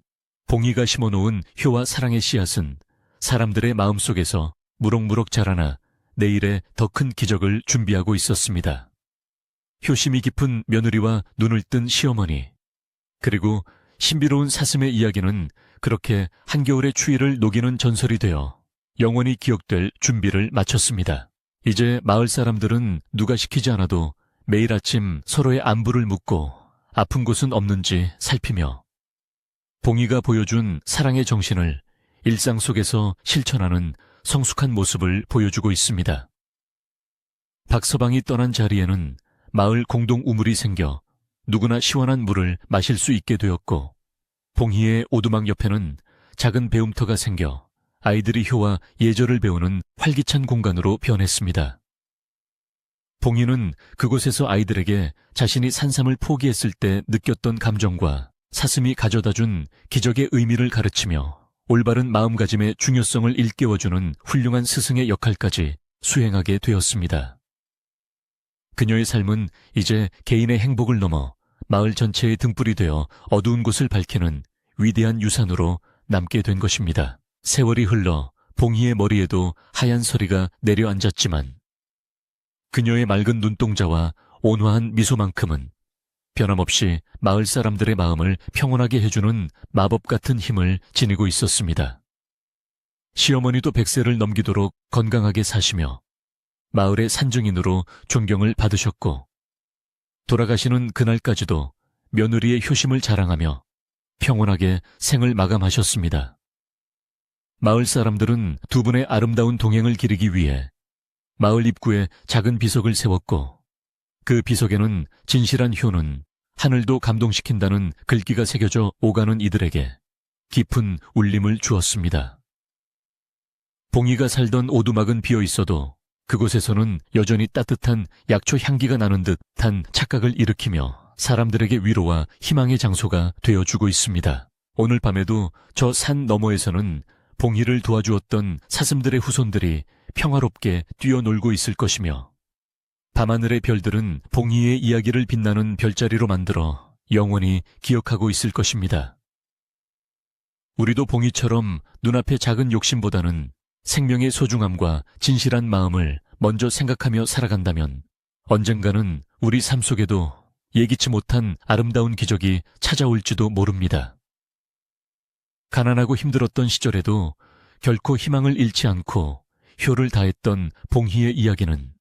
봉희가 심어놓은 효와 사랑의 씨앗은 사람들의 마음속에서 무럭무럭 자라나 내일의 더 큰 기적을 준비하고 있었습니다. 효심이 깊은 며느리와 눈을 뜬 시어머니, 그리고 신비로운 사슴의 이야기는 그렇게 한겨울의 추위를 녹이는 전설이 되어 영원히 기억될 준비를 마쳤습니다. 이제 마을 사람들은 누가 시키지 않아도 매일 아침 서로의 안부를 묻고 아픈 곳은 없는지 살피며 봉희가 보여준 사랑의 정신을 일상 속에서 실천하는 성숙한 모습을 보여주고 있습니다. 박서방이 떠난 자리에는 마을 공동 우물이 생겨 누구나 시원한 물을 마실 수 있게 되었고, 봉희의 오두막 옆에는 작은 배움터가 생겨 아이들이 효와 예절을 배우는 활기찬 공간으로 변했습니다. 봉희는 그곳에서 아이들에게 자신이 산삼을 포기했을 때 느꼈던 감정과 사슴이 가져다준 기적의 의미를 가르치며 올바른 마음가짐의 중요성을 일깨워주는 훌륭한 스승의 역할까지 수행하게 되었습니다. 그녀의 삶은 이제 개인의 행복을 넘어 마을 전체의 등불이 되어 어두운 곳을 밝히는 위대한 유산으로 남게 된 것입니다. 세월이 흘러 봉희의 머리에도 하얀 서리가 내려앉았지만 그녀의 맑은 눈동자와 온화한 미소만큼은 변함없이 마을 사람들의 마음을 평온하게 해주는 마법 같은 힘을 지니고 있었습니다. 시어머니도 100세를 넘기도록 건강하게 사시며 마을의 산증인으로 존경을 받으셨고, 돌아가시는 그날까지도 며느리의 효심을 자랑하며 평온하게 생을 마감하셨습니다. 마을 사람들은 두 분의 아름다운 동행을 기리기 위해 마을 입구에 작은 비석을 세웠고, 그 비석에는 진실한 효는 하늘도 감동시킨다는 글귀가 새겨져 오가는 이들에게 깊은 울림을 주었습니다. 봉희가 살던 오두막은 비어 있어도 그곳에서는 여전히 따뜻한 약초 향기가 나는 듯한 착각을 일으키며 사람들에게 위로와 희망의 장소가 되어주고 있습니다. 오늘 밤에도 저 산 너머에서는 봉희를 도와주었던 사슴들의 후손들이 평화롭게 뛰어놀고 있을 것이며, 밤하늘의 별들은 봉희의 이야기를 빛나는 별자리로 만들어 영원히 기억하고 있을 것입니다. 우리도 봉희처럼 눈앞의 작은 욕심보다는 생명의 소중함과 진실한 마음을 먼저 생각하며 살아간다면 언젠가는 우리 삶 속에도 예기치 못한 아름다운 기적이 찾아올지도 모릅니다. 가난하고 힘들었던 시절에도 결코 희망을 잃지 않고 효를 다했던 봉희의 이야기는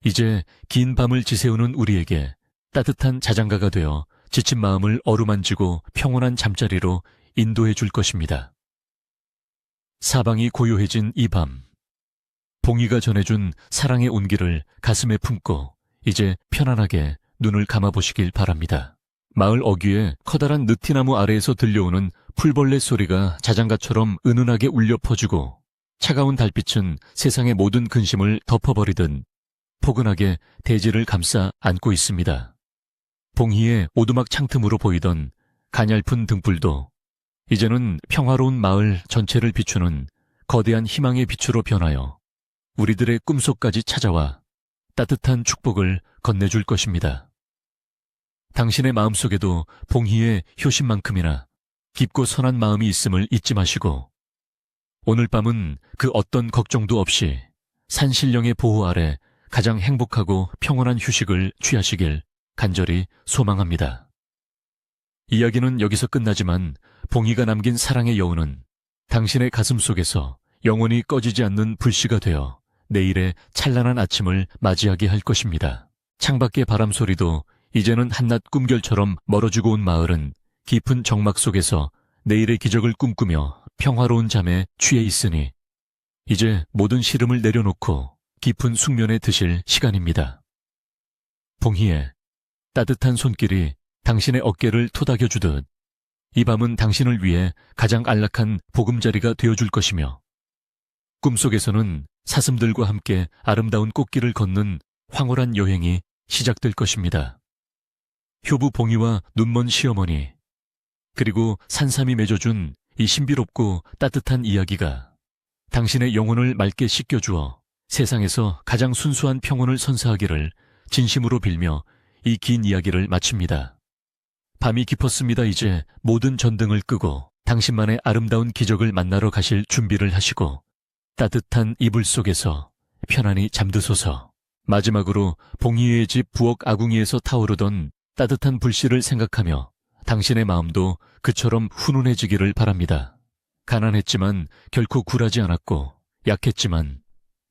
이제 긴 밤을 지새우는 우리에게 따뜻한 자장가가 되어 지친 마음을 어루만지고 평온한 잠자리로 인도해 줄 것입니다. 사방이 고요해진 이 밤, 봉희가 전해준 사랑의 온기를 가슴에 품고 이제 편안하게 눈을 감아보시길 바랍니다. 마을 어귀에 커다란 느티나무 아래에서 들려오는 풀벌레 소리가 자장가처럼 은은하게 울려 퍼지고, 차가운 달빛은 세상의 모든 근심을 덮어버리듯 포근하게 대지를 감싸 안고 있습니다. 봉희의 오두막 창틈으로 보이던 가냘픈 등불도 이제는 평화로운 마을 전체를 비추는 거대한 희망의 빛으로 변하여 우리들의 꿈속까지 찾아와 따뜻한 축복을 건네줄 것입니다. 당신의 마음속에도 봉희의 효심만큼이나 깊고 선한 마음이 있음을 잊지 마시고, 오늘 밤은 그 어떤 걱정도 없이 산신령의 보호 아래 가장 행복하고 평온한 휴식을 취하시길 간절히 소망합니다. 이야기는 여기서 끝나지만 봉희가 남긴 사랑의 여운은 당신의 가슴 속에서 영원히 꺼지지 않는 불씨가 되어 내일의 찬란한 아침을 맞이하게 할 것입니다. 창밖의 바람 소리도 이제는 한낮 꿈결처럼 멀어지고 온 마을은 깊은 정막 속에서 내일의 기적을 꿈꾸며 평화로운 잠에 취해 있으니 이제 모든 시름을 내려놓고 깊은 숙면에 드실 시간입니다. 봉희의 따뜻한 손길이 당신의 어깨를 토닥여주듯 이 밤은 당신을 위해 가장 안락한 보금자리가 되어줄 것이며, 꿈속에서는 사슴들과 함께 아름다운 꽃길을 걷는 황홀한 여행이 시작될 것입니다. 효부 봉희와 눈먼 시어머니, 그리고 산삼이 맺어준 이 신비롭고 따뜻한 이야기가 당신의 영혼을 맑게 씻겨주어 세상에서 가장 순수한 평온을 선사하기를 진심으로 빌며 이 긴 이야기를 마칩니다. 밤이 깊었습니다. 이제 모든 전등을 끄고 당신만의 아름다운 기적을 만나러 가실 준비를 하시고 따뜻한 이불 속에서 편안히 잠드소서. 마지막으로 봉희의 집 부엌 아궁이에서 타오르던 따뜻한 불씨를 생각하며 당신의 마음도 그처럼 훈훈해지기를 바랍니다. 가난했지만 결코 굴하지 않았고 약했지만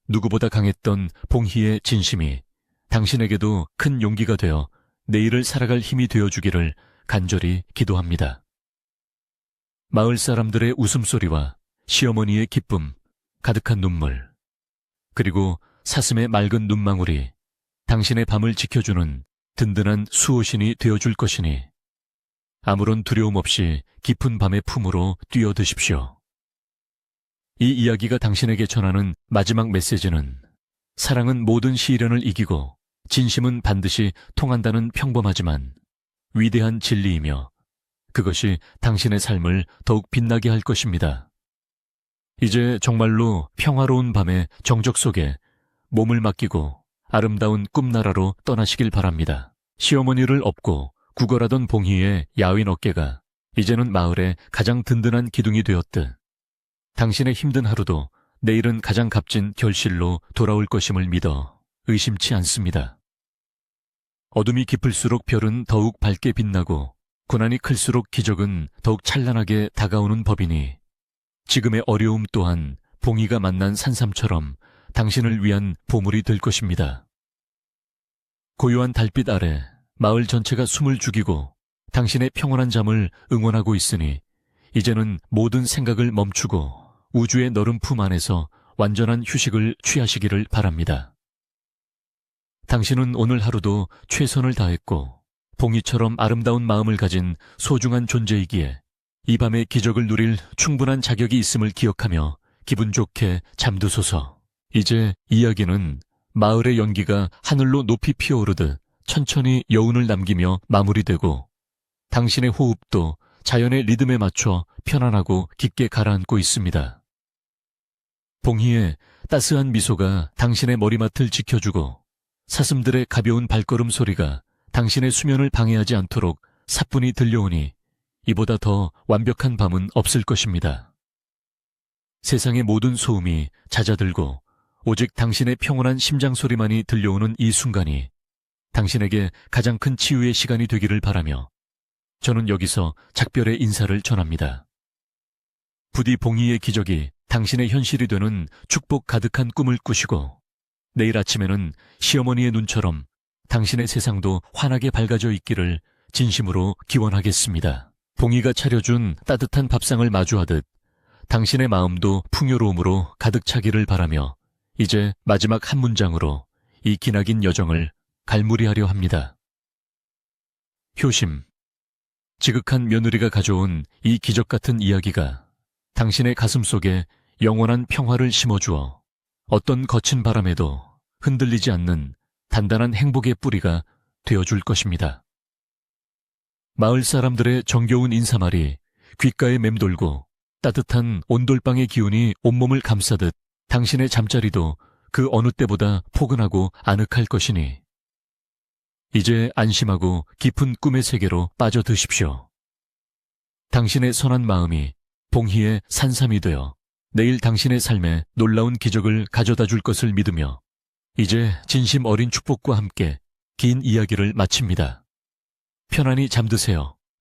누구보다 강했던 봉희의 진심이 당신에게도 큰 용기가 되어 내일을 살아갈 힘이 되어주기를 간절히 기도합니다. 마을 사람들의 웃음소리와 시어머니의 기쁨, 가득한 눈물, 그리고 사슴의 맑은 눈망울이 당신의 밤을 지켜주는 든든한 수호신이 되어줄 것이니 아무런 두려움 없이 깊은 밤의 품으로 뛰어드십시오. 이 이야기가 당신에게 전하는 마지막 메시지는 사랑은 모든 시련을 이기고 진심은 반드시 통한다는 평범하지만 위대한 진리이며 그것이 당신의 삶을 더욱 빛나게 할 것입니다. 이제 정말로 평화로운 밤의 정적 속에 몸을 맡기고 아름다운 꿈나라로 떠나시길 바랍니다. 시어머니를 업고 구걸하던 봉희의 야윈 어깨가 이제는 마을의 가장 든든한 기둥이 되었듯 당신의 힘든 하루도 내일은 가장 값진 결실로 돌아올 것임을 믿어 의심치 않습니다. 어둠이 깊을수록 별은 더욱 밝게 빛나고 고난이 클수록 기적은 더욱 찬란하게 다가오는 법이니 지금의 어려움 또한 봉희가 만난 산삼처럼 당신을 위한 보물이 될 것입니다. 고요한 달빛 아래 마을 전체가 숨을 죽이고 당신의 평온한 잠을 응원하고 있으니 이제는 모든 생각을 멈추고 우주의 너른 품 안에서 완전한 휴식을 취하시기를 바랍니다. 당신은 오늘 하루도 최선을 다했고 봉희처럼 아름다운 마음을 가진 소중한 존재이기에 이 밤의 기적을 누릴 충분한 자격이 있음을 기억하며 기분 좋게 잠드소서. 이제 이야기는 마을의 연기가 하늘로 높이 피어오르듯 천천히 여운을 남기며 마무리되고 당신의 호흡도 자연의 리듬에 맞춰 편안하고 깊게 가라앉고 있습니다. 봉희의 따스한 미소가 당신의 머리맡을 지켜주고 사슴들의 가벼운 발걸음 소리가 당신의 수면을 방해하지 않도록 사뿐히 들려오니 이보다 더 완벽한 밤은 없을 것입니다. 세상의 모든 소음이 잦아들고 오직 당신의 평온한 심장 소리만이 들려오는 이 순간이 당신에게 가장 큰 치유의 시간이 되기를 바라며 저는 여기서 작별의 인사를 전합니다. 부디 봉희의 기적이 당신의 현실이 되는 축복 가득한 꿈을 꾸시고 내일 아침에는 시어머니의 눈처럼 당신의 세상도 환하게 밝아져 있기를 진심으로 기원하겠습니다. 봉희가 차려준 따뜻한 밥상을 마주하듯 당신의 마음도 풍요로움으로 가득 차기를 바라며 이제 마지막 한 문장으로 이 기나긴 여정을 갈무리하려 합니다. 효심. 지극한 며느리가 가져온 이 기적 같은 이야기가 당신의 가슴 속에 영원한 평화를 심어주어 어떤 거친 바람에도 흔들리지 않는 단단한 행복의 뿌리가 되어줄 것입니다. 마을 사람들의 정겨운 인사말이 귓가에 맴돌고 따뜻한 온돌방의 기운이 온몸을 감싸듯 당신의 잠자리도 그 어느 때보다 포근하고 아늑할 것이니 이제 안심하고 깊은 꿈의 세계로 빠져드십시오. 당신의 선한 마음이 봉희의 산삼이 되어 내일 당신의 삶에 놀라운 기적을 가져다 줄 것을 믿으며 이제 진심 어린 축복과 함께 긴 이야기를 마칩니다. 편안히 잠드세요.